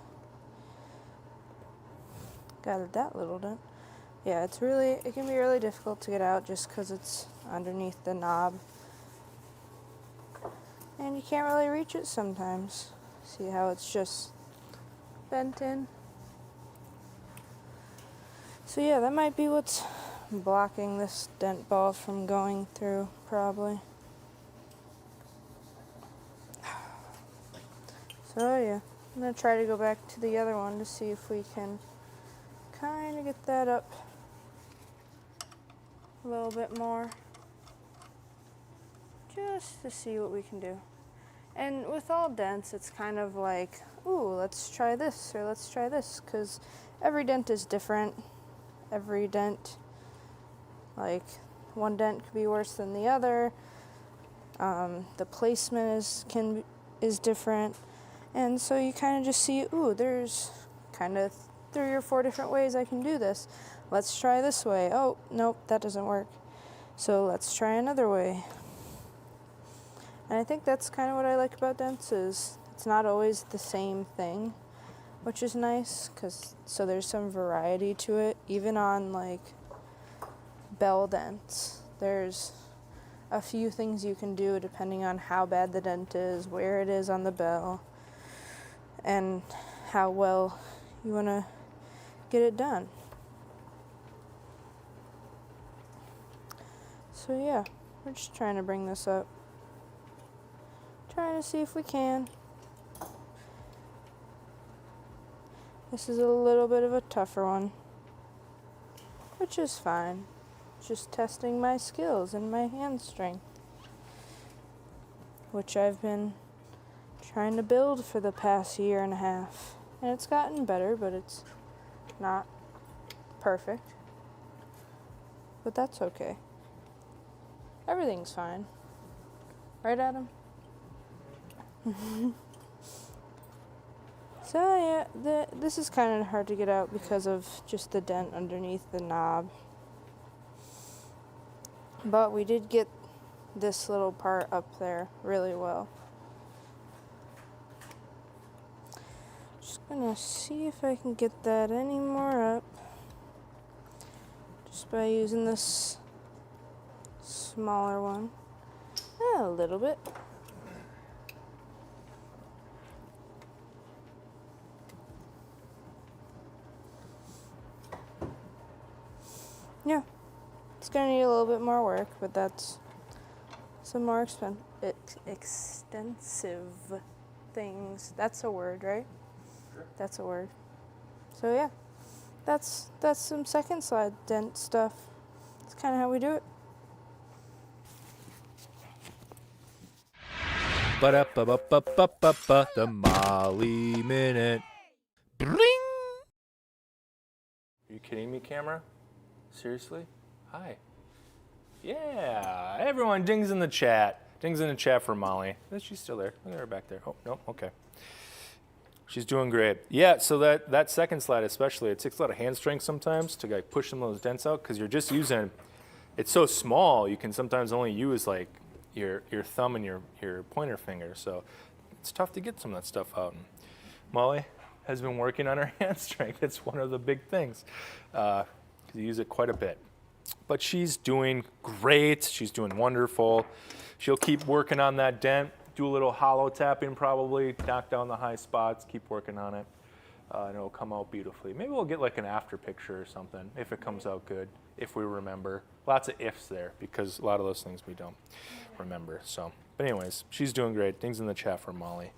Got that little dent. Yeah, it can be really difficult to get out just because it's underneath the knob. And you can't really reach it sometimes. See how it's just bent in? So yeah, that might be what's blocking this dent ball from going through, probably. So yeah, I'm gonna try to go back to the other one to see if we can kind of get that up a little bit more, just to see what we can do. And with all dents, it's kind of like, ooh, let's try this or let's try this, because every dent is different. Every dent, like one dent could be worse than the other. The placement is different, and so you kind of just see, ooh, there's kind of 3 or 4 different ways I can do this. Let's try this way. Oh, nope, that doesn't work. So let's try another way. And I think that's kind of what I like about dents, is it's not always the same thing, which is nice, so there's some variety to it. Even on like bell dents, there's a few things you can do depending on how bad the dent is, where it is on the bell, and how well you want to get it done. So yeah, we're just trying to bring this up. Trying to see if we can. This is a little bit of a tougher one, which is fine. Just testing my skills and my hand strength, which I've been trying to build for the past year and a half. And it's gotten better, but it's not perfect. But that's okay. Everything's fine. Right, Adam? So yeah, this is kind of hard to get out because of just the dent underneath the knob. But we did get this little part up there really well. Just gonna see if I can get that any more up. Just by using this smaller one. A little bit. Yeah, it's gonna need a little bit more work, but that's some more extensive things. That's a word, right? Sure. That's a word. So yeah, that's some second slide dent stuff. That's kind of how we do it. Ba-da-ba-ba-ba-ba-ba, the Molly Minute. Bring! Are you kidding me, camera? Seriously? Hi. Yeah, everyone dings in the chat. Dings in the chat for Molly. She's still there. Look at her back there. Oh, no, okay. She's doing great. Yeah, so that second slide especially, it takes a lot of hand strength sometimes to like push some of those dents out because you're just using, it's so small, you can sometimes only use like your thumb and your pointer finger. So it's tough to get some of that stuff out. And Molly has been working on her hand strength. It's one of the big things. You use it quite a bit. But she's doing great. She's doing wonderful. She'll keep working on that dent, do a little hollow tapping probably, knock down the high spots, keep working on it, and it'll come out beautifully. Maybe we'll get like an after picture or something if it comes out good, if we remember. Lots of ifs there because a lot of those things we don't remember. So, but anyways, she's doing great. Things in the chat for Molly.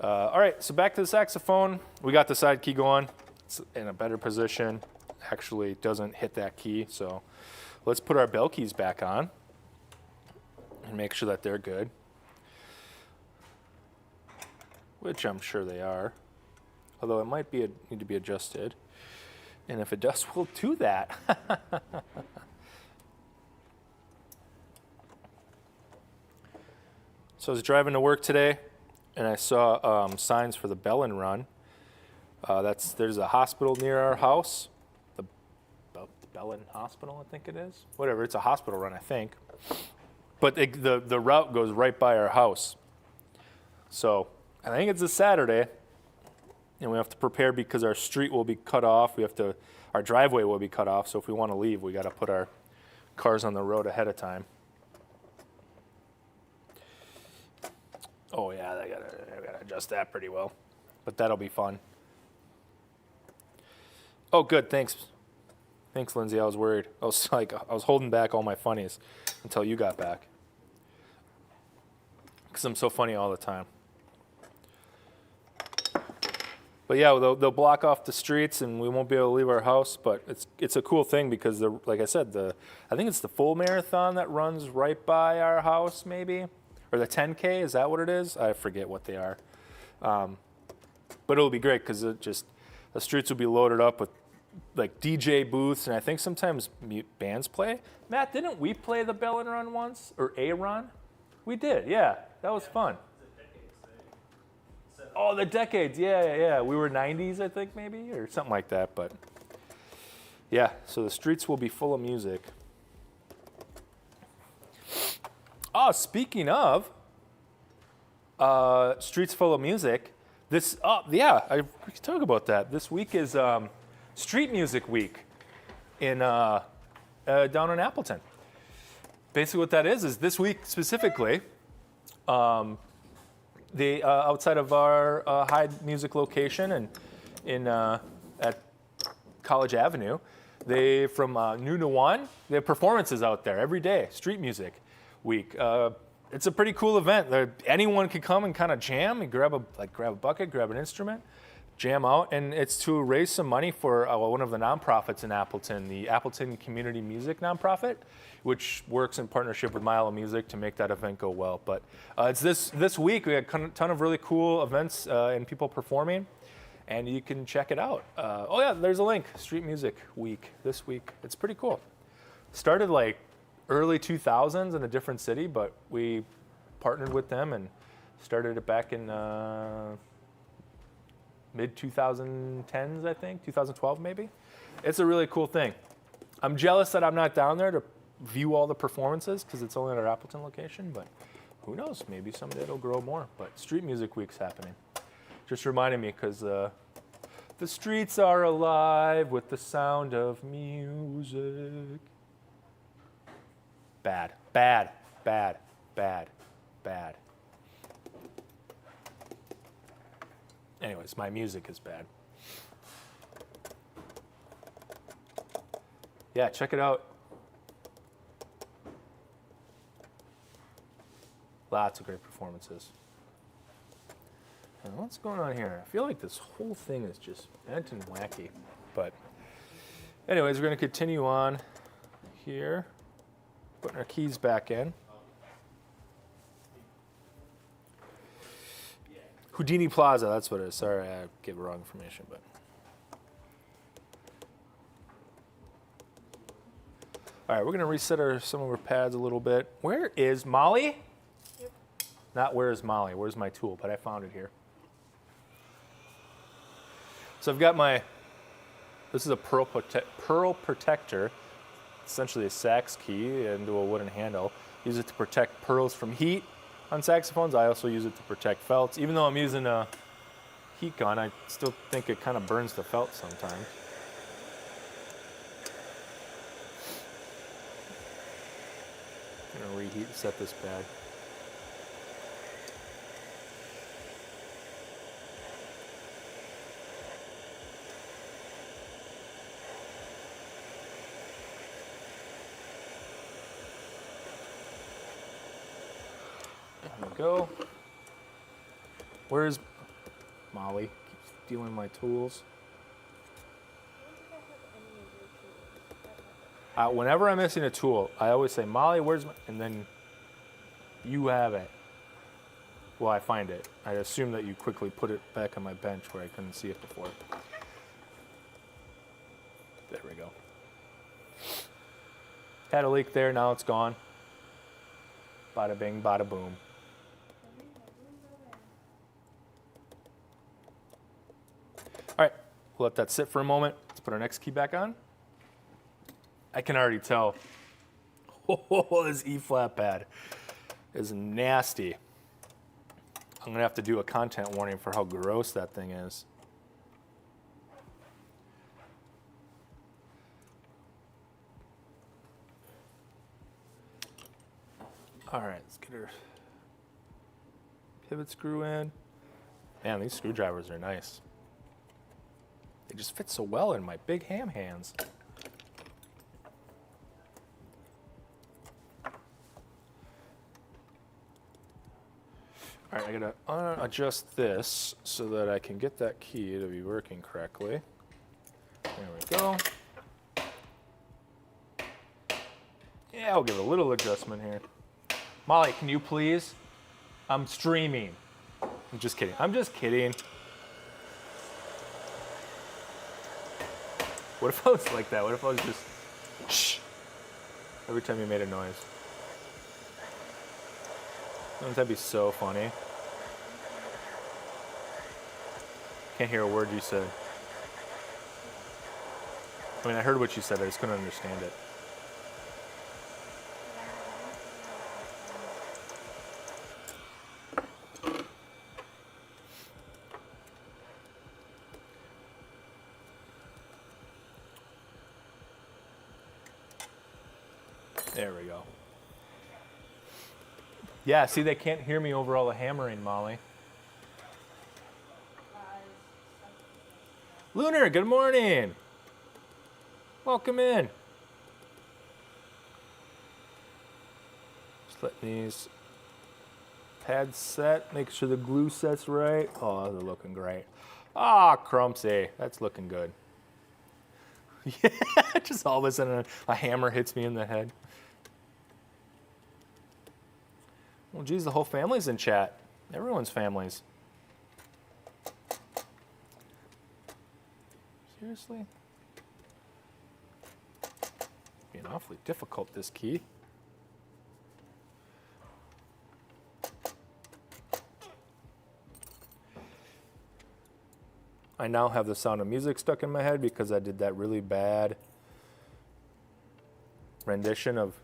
All right, so back to the saxophone. We got the side key going. It's in a better position. Actually doesn't hit that key, so let's put our bell keys back on and make sure that they're good, which I'm sure they are, although it might be need to be adjusted, and if it does, we'll do that. So I was driving to work today and I saw signs for the Bell and Run. There's a hospital near our house. Bellin Hospital, I think it is. Whatever, it's a hospital run, I think. But the route goes right by our house. So I think it's a Saturday, and we have to prepare because our street will be cut off. Our driveway will be cut off. So if we want to leave, we got to put our cars on the road ahead of time. Oh yeah, I gotta adjust that pretty well, but that'll be fun. Oh, good, thanks. Thanks, Lindsay. I was worried. I was holding back all my funnies until you got back. Because I'm so funny all the time. But yeah, they'll block off the streets and we won't be able to leave our house. But it's a cool thing because, like I said, I think it's the full marathon that runs right by our house, maybe. Or the 10K, is that what it is? I forget what they are. But it'll be great because the streets will be loaded up with like DJ booths, and I think sometimes bands play. Matt, didn't we play the Bell and Run once? Or a run? We did, yeah. That was fun. Oh, the decades, yeah. We were 90s, I think, maybe, or something like that. But yeah, so the streets will be full of music. Oh, speaking of streets full of music, we can talk about that. This week is Street Music Week down in Appleton. basically what that is this week specifically, the outside of our Heid music location and at College Avenue, they from noon to 1, they have performances out there every day, street music week. It's a pretty cool event. Anyone can come and kind of jam and grab a bucket, grab an instrument, jam out, and it's to raise some money for one of the nonprofits in Appleton, the Appleton Community Music nonprofit, which works in partnership with Mile of Music to make that event go well. But it's this week. We had a ton of really cool events and people performing, and you can check it out. Oh yeah, there's a link. Street Music Week this week. It's pretty cool. Started like early 2000s in a different city, but we partnered with them and started it back in mid 2010s, I think, 2012 maybe. It's a really cool thing. I'm jealous that I'm not down there to view all the performances because it's only at our Appleton location, but who knows, maybe someday it'll grow more. But Street Music Week's happening. Just reminded me because the streets are alive with the sound of music. Bad, bad, bad, bad, bad. Anyways, my music is bad. Yeah, check it out. Lots of great performances. And what's going on here? I feel like this whole thing is just bent and wacky. But anyways, we're going to continue on here. Putting our keys back in. Houdini Plaza, that's what it is. Sorry, I gave wrong information, but. All right, we're gonna reset some of our pads a little bit. Where is Molly? Yep. Not where is Molly, where's my tool, but I found it here. So I've got this is a pearl protector, essentially a sax key into a wooden handle. Use it to protect pearls from heat. On saxophones, I also use it to protect felts. Even though I'm using a heat gun, I still think it kind of burns the felt sometimes. I'm gonna reheat and set this pad. There we go. Where's Molly? Keeps stealing my tools. Whenever I'm missing a tool, I always say, Molly, where's my... And then you have it. Well, I find it. I assume that you quickly put it back on my bench where I couldn't see it before. There we go. Had a leak there, now it's gone. Bada bing, bada boom. All right, we'll let that sit for a moment. Let's put our next key back on. I can already tell. Oh, this E-flat pad is nasty. I'm gonna have to do a content warning for how gross that thing is. All right, let's get our pivot screw in. Man, these screwdrivers are nice. They just fit so well in my big ham hands. All right, I gotta adjust this so that I can get that key to be working correctly. There we go. Yeah, I'll give it a little adjustment here. Molly, can you please? I'm streaming. I'm just kidding. I'm just kidding. What if I was like that? What if I was just shh every time you made a noise? Wouldn't that be so funny? Can't hear a word you said. I mean, I heard what you said, I just couldn't understand it. There we go. Yeah, see, they can't hear me over all the hammering, Molly. Lunar, good morning. Welcome in. Just let these pads set, make sure the glue sets right. Oh, they're looking great. Ah, Crumpsy, that's looking good. Yeah, just all of a sudden a hammer hits me in the head. Well, geez, the whole family's in chat. Everyone's families. Seriously? Being awfully difficult, this key. I now have the Sound of Music stuck in my head because I did that really bad rendition of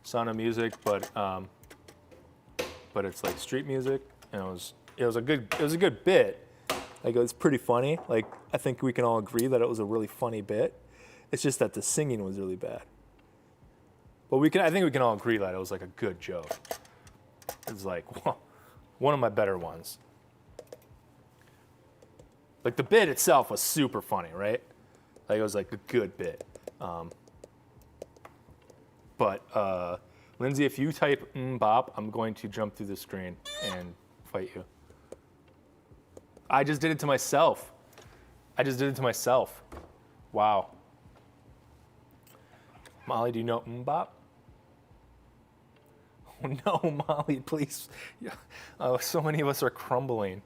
Sound of Music, but it's like street music, and it was a good bit. Like, it was pretty funny. Like, I think we can all agree that it was a really funny bit. It's just that the singing was really bad. But I think we can all agree that it was like a good joke. It's like one of my better ones. Like, the bit itself was super funny, right? Like, it was like a good bit. But Lindsay, if you type bop, I'm going to jump through the screen and fight you. I just did it to myself. Wow. Molly, do you know bop? Oh no, Molly, please. So many of us are crumbling.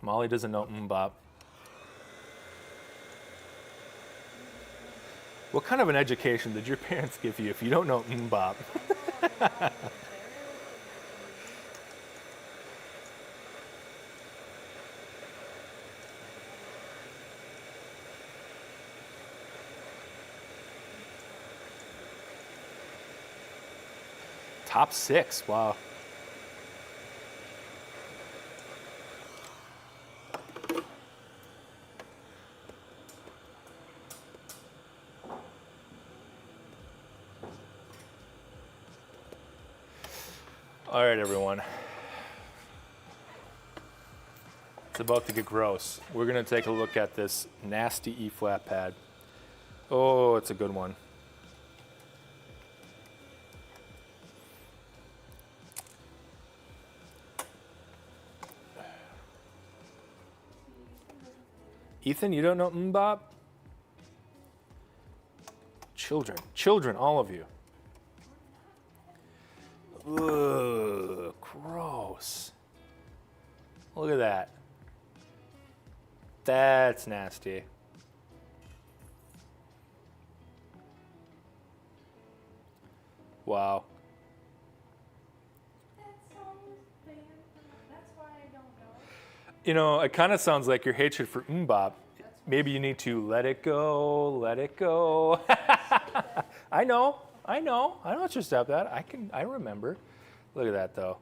Molly doesn't know bop. What kind of an education did your parents give you if you don't know bop? Top 6, wow. All right, everyone. It's about to get gross. We're going to take a look at this nasty E-flat pad. Oh, it's a good one. Ethan, you don't know bop? Children, all of you. Ugh, gross. Look at that. That's nasty. Wow. That sounds bad. That's why I don't know. You know, it kind of sounds like your hatred for bop. Maybe you need to let it go, let it go. I know what you're step that. I remember. Look at that though.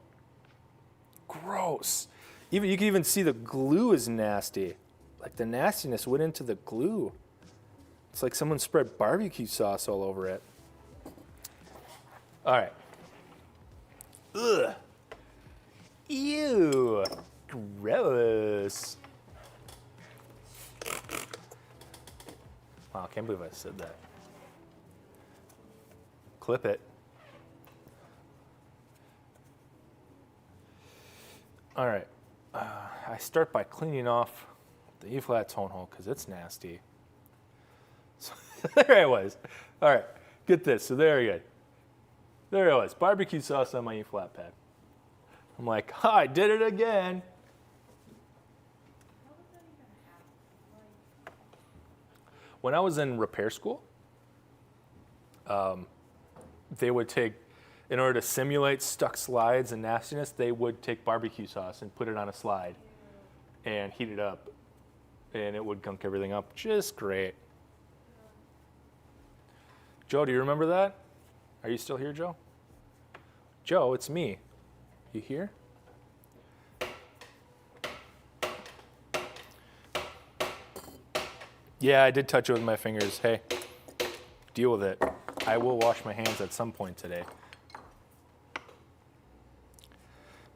Gross. You can even see the glue is nasty. Like, the nastiness went into the glue. It's like someone spread barbecue sauce all over it. All right. Ugh. Ew. Gross. Wow, I can't believe I said that. Clip it. All right. I start by cleaning off the E-flat tone hole because it's nasty. So there I was. All right, get this. So there you go. There I was. Barbecue sauce on my E-flat pad. I'm like, I did it again. How would that even happen? When I was in repair school, they would take, in order to simulate stuck slides and nastiness, they would take barbecue sauce and put it on a slide and heat it up, and it would gunk everything up just great. Joe, do you remember that? Are you still here, Joe? Joe, it's me. You here? Yeah, I did touch it with my fingers. Hey, deal with it. I will wash my hands at some point today.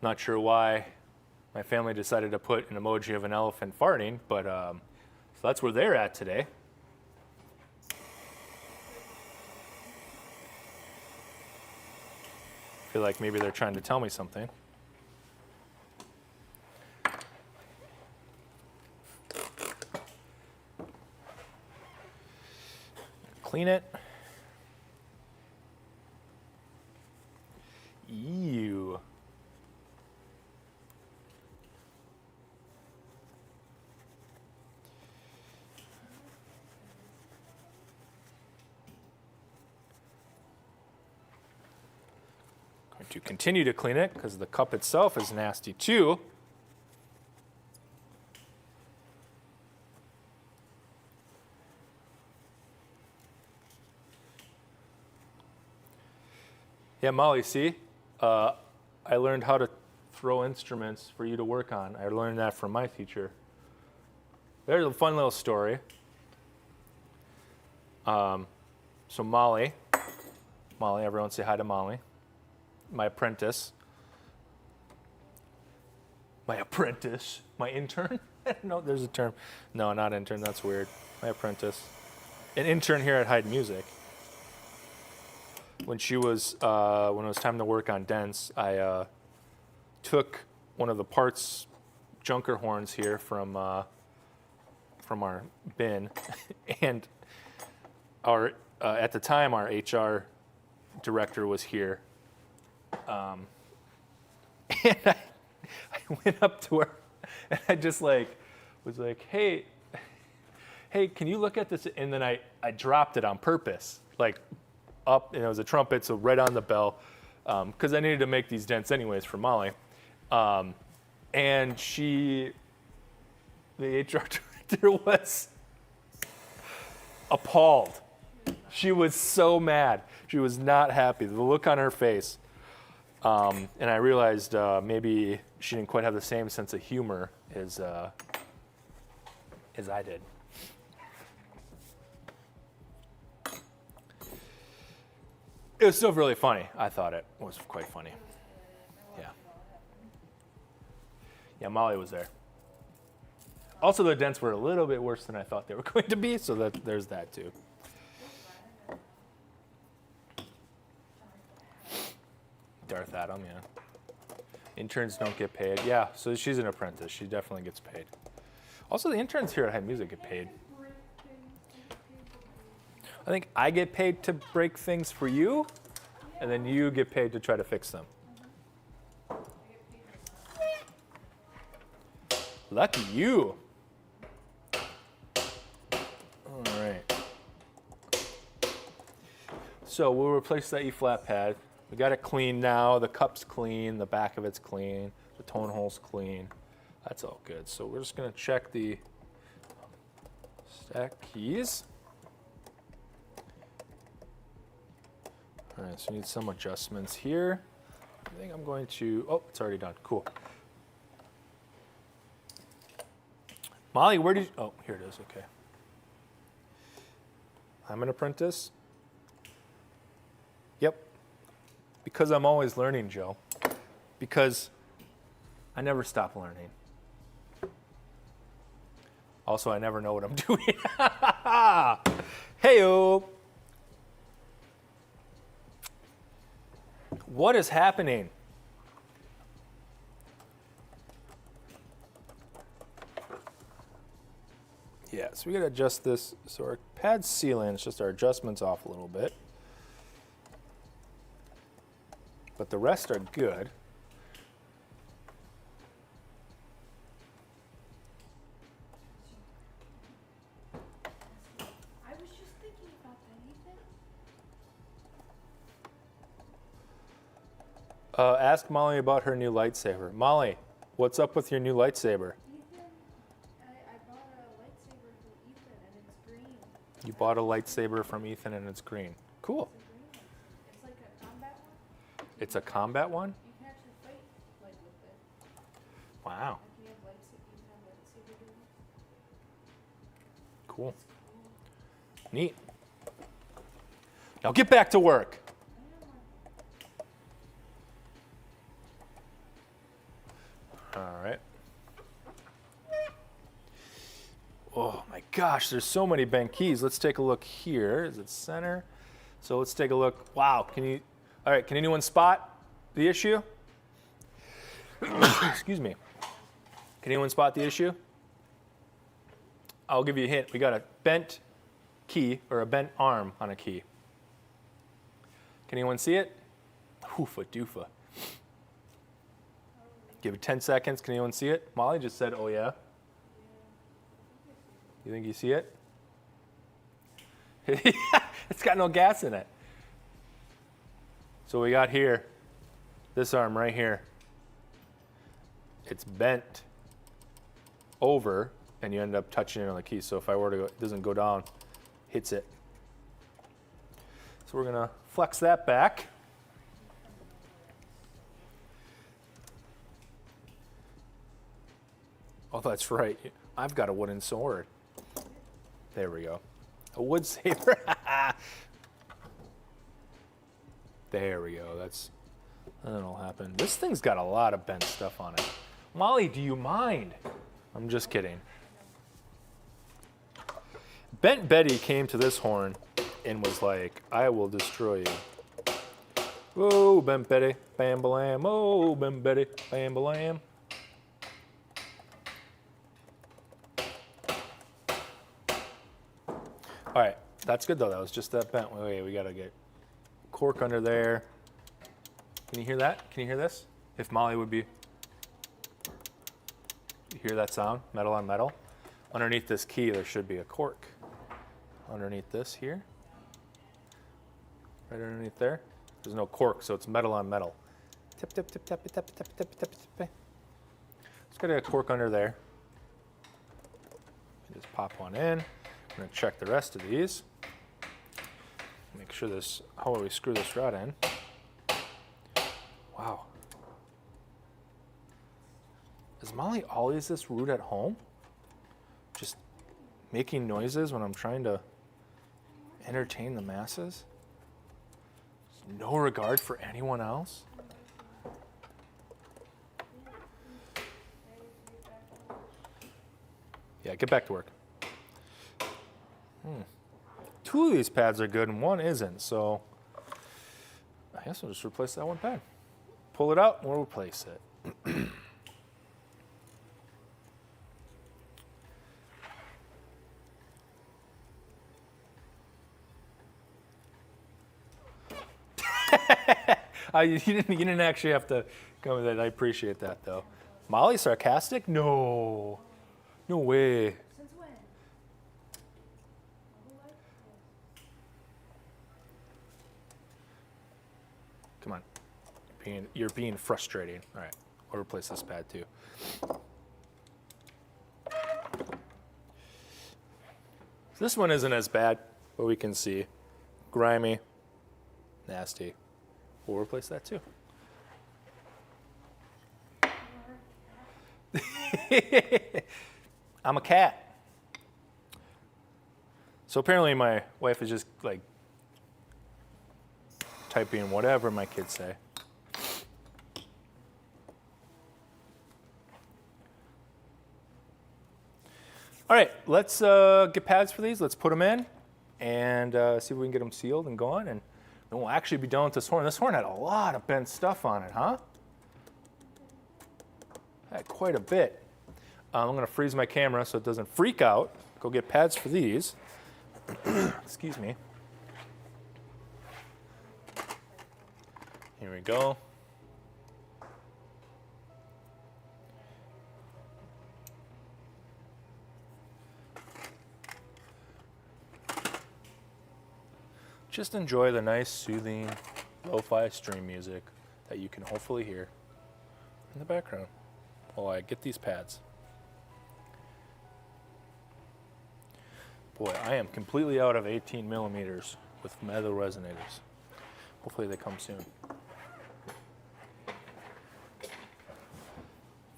Not sure why my family decided to put an emoji of an elephant farting, but so that's where they're at today. I feel like maybe they're trying to tell me something. Clean it. Ew. Going to continue to clean it because the cup itself is nasty too. Yeah, Molly, see? I learned how to throw instruments for you to work on. I learned that from my teacher. There's a fun little story. So Molly, everyone say hi to Molly, my apprentice. My intern? No, there's a term. No, not intern, that's weird. My apprentice. An intern here at Heid Music. When it was time to work on dents, I took one of the parts junker horns here from our bin, and at the time our HR director was here, and I went up to her and I just was like, hey, can you look at this? And then I dropped it on purpose, up, and it was a trumpet, so right on the bell, because I needed to make these dents anyways for Molly. And the HR director was appalled. She was so mad. She was not happy. The look on her face. And I realized maybe she didn't quite have the same sense of humor as I did. It was still really funny. I thought it was quite funny. Yeah. Yeah, Molly was there. Also, the dents were a little bit worse than I thought they were going to be, so there's that too. Darth Adam, yeah. Interns don't get paid. Yeah, so she's an apprentice. She definitely gets paid. Also, the interns here at Heid Music get paid. I think I get paid to break things for you, and then you get paid to try to fix them. Lucky you. All right. So we'll replace that E-flat pad. We got it clean now. The cup's clean. The back of it's clean. The tone hole's clean. That's all good. So we're just going to check the stack keys. All right, so we need some adjustments here. I think I'm going to, oh, it's already done. Cool. Molly, where did you, oh, here it is, okay. I'm an apprentice. Yep. Because I'm always learning, Joe. Because I never stop learning. Also, I never know what I'm doing. Hey-o. What is happening? Yeah, so we gotta adjust this. So our pad's sealing, it's just our adjustments off a little bit. But the rest are good. I was just thinking about that, Ethan. Ask Molly about her new lightsaber. Molly, what's up with your new lightsaber? Ethan, I bought a lightsaber from Ethan and it's green. You bought a lightsaber from Ethan and it's green. Cool. It's a green one. It's like a combat one. It's a combat one? You can actually fight with it. Wow. Like you have lightsaber duels. Cool. Neat. Now get back to work. All right. Oh my gosh, there's so many bent keys. Let's take a look here. Is it center? So let's take a look. Wow, all right, can anyone spot the issue? Excuse me. Can anyone spot the issue? I'll give you a hint. We got a bent key or a bent arm on a key. Can anyone see it? Hoofa doofa. Give it 10 seconds. Can anyone see it? Molly just said, oh yeah. You think you see it? It's got no gas in it. So we got here, this arm right here. It's bent over and you end up touching it on the key. So if I were to go, it doesn't go down, hits it. So we're gonna flex that back. Oh, that's right. I've got a wooden sword. There we go. A wood saber. There we go. That'll happen. This thing's got a lot of bent stuff on it. Molly, do you mind? I'm just kidding. Bent Betty came to this horn and was like, I will destroy you. Oh, Bent Betty, bam balam. Oh, Bent Betty, bam balam. All right, that's good though. That was just that bent. Wait, we gotta get cork under there. Can you hear that? Can you hear this? If Molly would be, you hear that sound? Metal on metal. Underneath this key, there should be a cork. Underneath this here, right underneath there, there's no cork, so it's metal on metal. Tip, tip, tip, tap, tap, tap, tap, tap, tap. Just gotta get a cork under there. Just pop one in. I'm going to check the rest of these. Make sure how will we screw this rod in? Wow. Is Molly always this rude at home? Just making noises when I'm trying to entertain the masses? No regard for anyone else? Yeah, get back to work. Two of these pads are good and one isn't, so I guess we'll just replace that one pad. Pull it out and we'll replace it. You didn't actually have to come with that. I appreciate that though. Molly, sarcastic? No. No way. Since when? Come on. You're being frustrating. All right, we'll replace this pad too. This one isn't as bad, but we can see. Grimy, nasty. We'll replace that too. I'm a cat. So apparently my wife is just like typing whatever my kids say. All right, let's get pads for these. Let's put them in and see if we can get them sealed and going. And then we'll actually be done with this horn. This horn had a lot of bent stuff on it, huh? Had quite a bit. I'm going to freeze my camera so it doesn't freak out. Go get pads for these. Excuse me. Here we go. Just enjoy the nice, soothing, lo-fi stream music that you can hopefully hear in the background while I get these pads. Boy, I am completely out of 18 millimeters with metal resonators. Hopefully they come soon.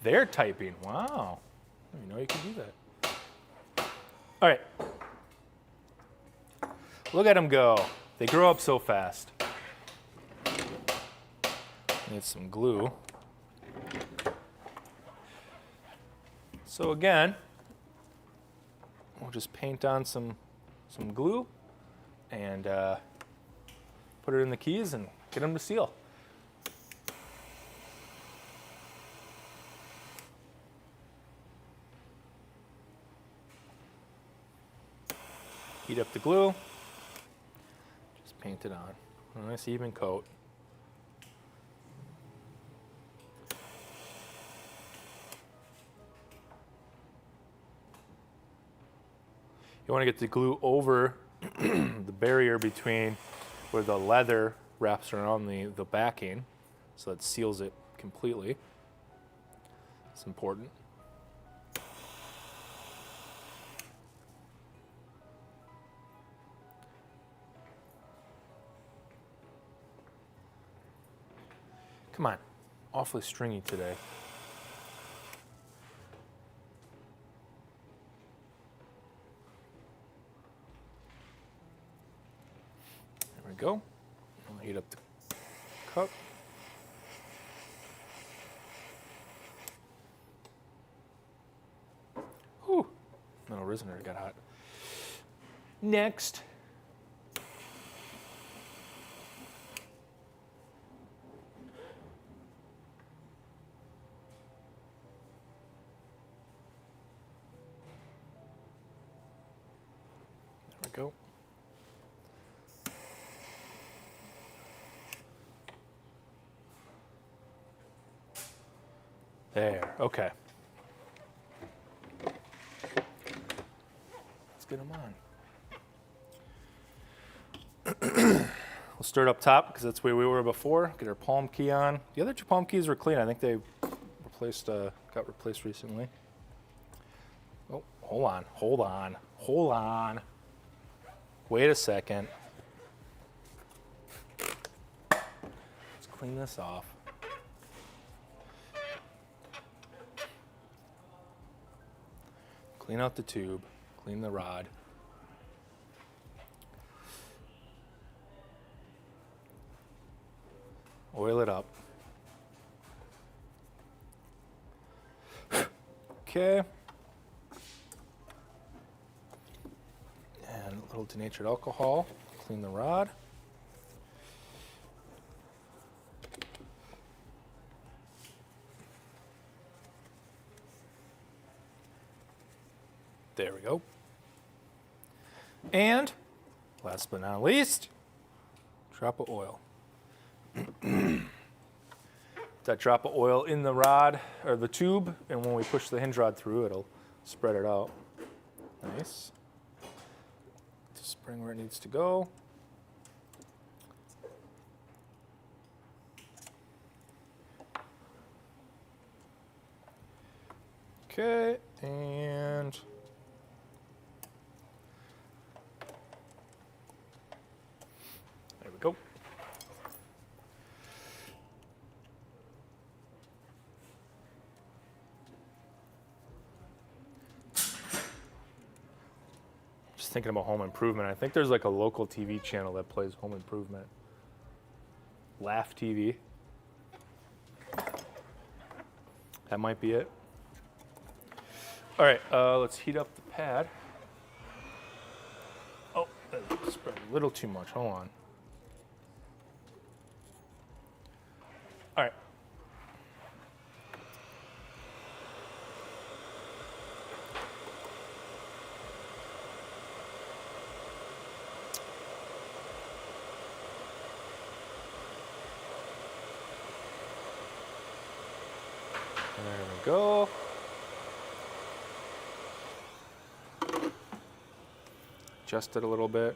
They're typing, wow. I didn't know you could do that. All right. Look at them go. They grow up so fast. Need some glue. So again, we'll just paint on some glue and put it in the keys and get them to seal. Heat up the glue, just paint it on. A nice even coat. You want to get the glue over the barrier between where the leather wraps around the backing so it seals it completely. It's important. Come on, awfully stringy today. There we go. I'll heat up the cup. Whew, metal resonator got hot. Next. Go. There, okay. Let's get them on. We'll start up top because that's where we were before. Get our palm key on. The other two palm keys were clean. I think they got replaced recently. Oh, hold on. Wait a second. Let's clean this off. Clean out the tube, clean the rod. Oil it up. Okay. And a little denatured alcohol, clean the rod. There we go. And last but not least, drop of oil. That drop of oil in the rod or the tube, and when we push the hinge rod through, it'll spread it out. Nice. Spring where it needs to go. Okay, and there we go. Thinking about Home Improvement. I think there's like a local TV channel that plays Home Improvement. Laugh TV. That might be it. All right, let's heat up the pad. Oh, that spread a little too much. Hold on. All right. There we go. Adjust it a little bit.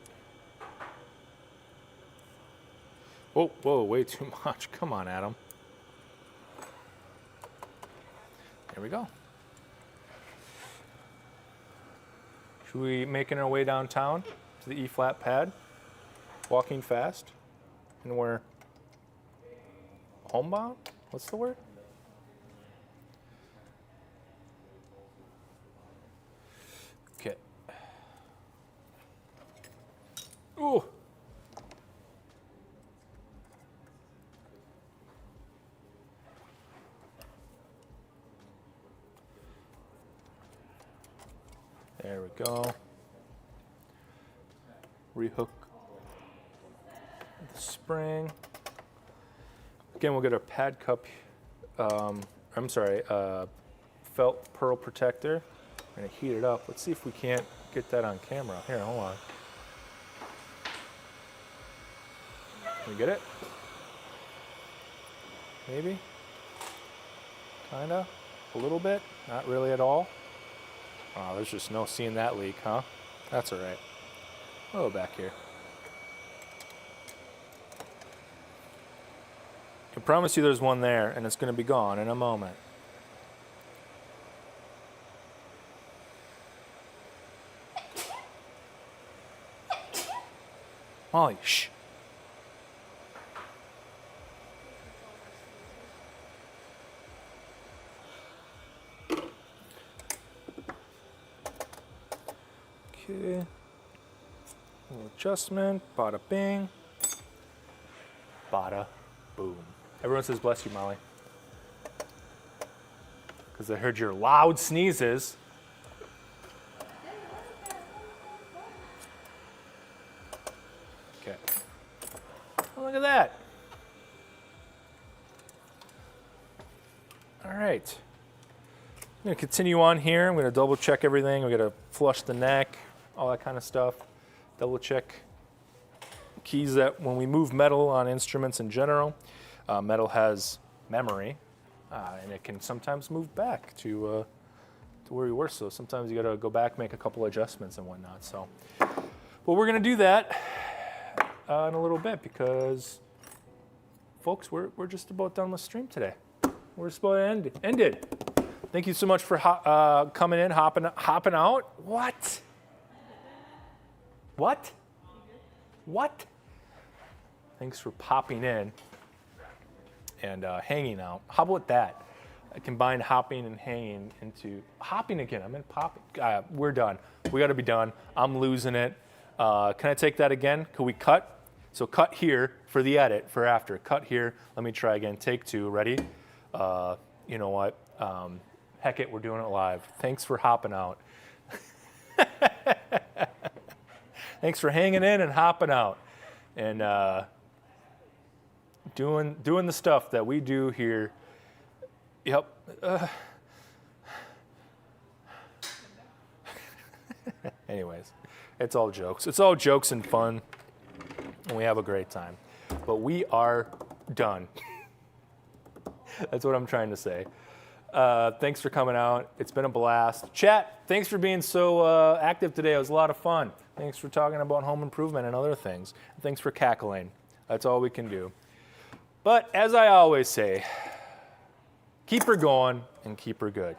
Whoa, way too much. Come on, Adam. There we go. Should we making our way downtown to the E-flat pad? Walking fast? And we're homebound? What's the word? Okay. Ooh. There we go. Rehook the spring. Again, we'll get a pad cup, felt pearl protector. I'm gonna heat it up. Let's see if we can't get that on camera. Here, hold on. Can we get it? Maybe? Kinda? A little bit? Not really at all? Oh, there's just no seeing that leak, huh? That's all right. Oh, back here. I can promise you there's one there, and it's going to be gone in a moment. Molly, shh. Okay. Little adjustment. Bada bing. Bada boom. Everyone says bless you, Molly. Because I heard your loud sneezes. Okay. Oh, look at that. All right. I'm going to continue on here. I'm going to double check everything. We're going to flush the neck, all that kind of stuff. Double check keys that when we move metal on instruments in general, metal has memory, and it can sometimes move back to where we were. So sometimes you got to go back, make a couple adjustments and whatnot. So, well, we're going to do that in a little bit because, folks, we're just about done with stream today. We're just about ended. Thank you so much for coming in, hopping out. What? What? What? Thanks for popping in and hanging out. How about that? I combined hopping and hanging into hopping again. I meant popping. We're done. We got to be done. I'm losing it. Can I take that again? Can we cut? So cut here for the edit for after. Cut here. Let me try again. Take two. Ready? You know what? Heck it, we're doing it live. Thanks for hopping out. Thanks for hanging in and hopping out and doing the stuff that we do here. Yep. Anyways, it's all jokes. It's all jokes and fun, and we have a great time. But we are done. That's what I'm trying to say. Thanks for coming out. It's been a blast. Chat, thanks for being so active today. It was a lot of fun. Thanks for talking about home improvement and other things. Thanks for cackling. That's all we can do. But as I always say, keep her going and keep her good.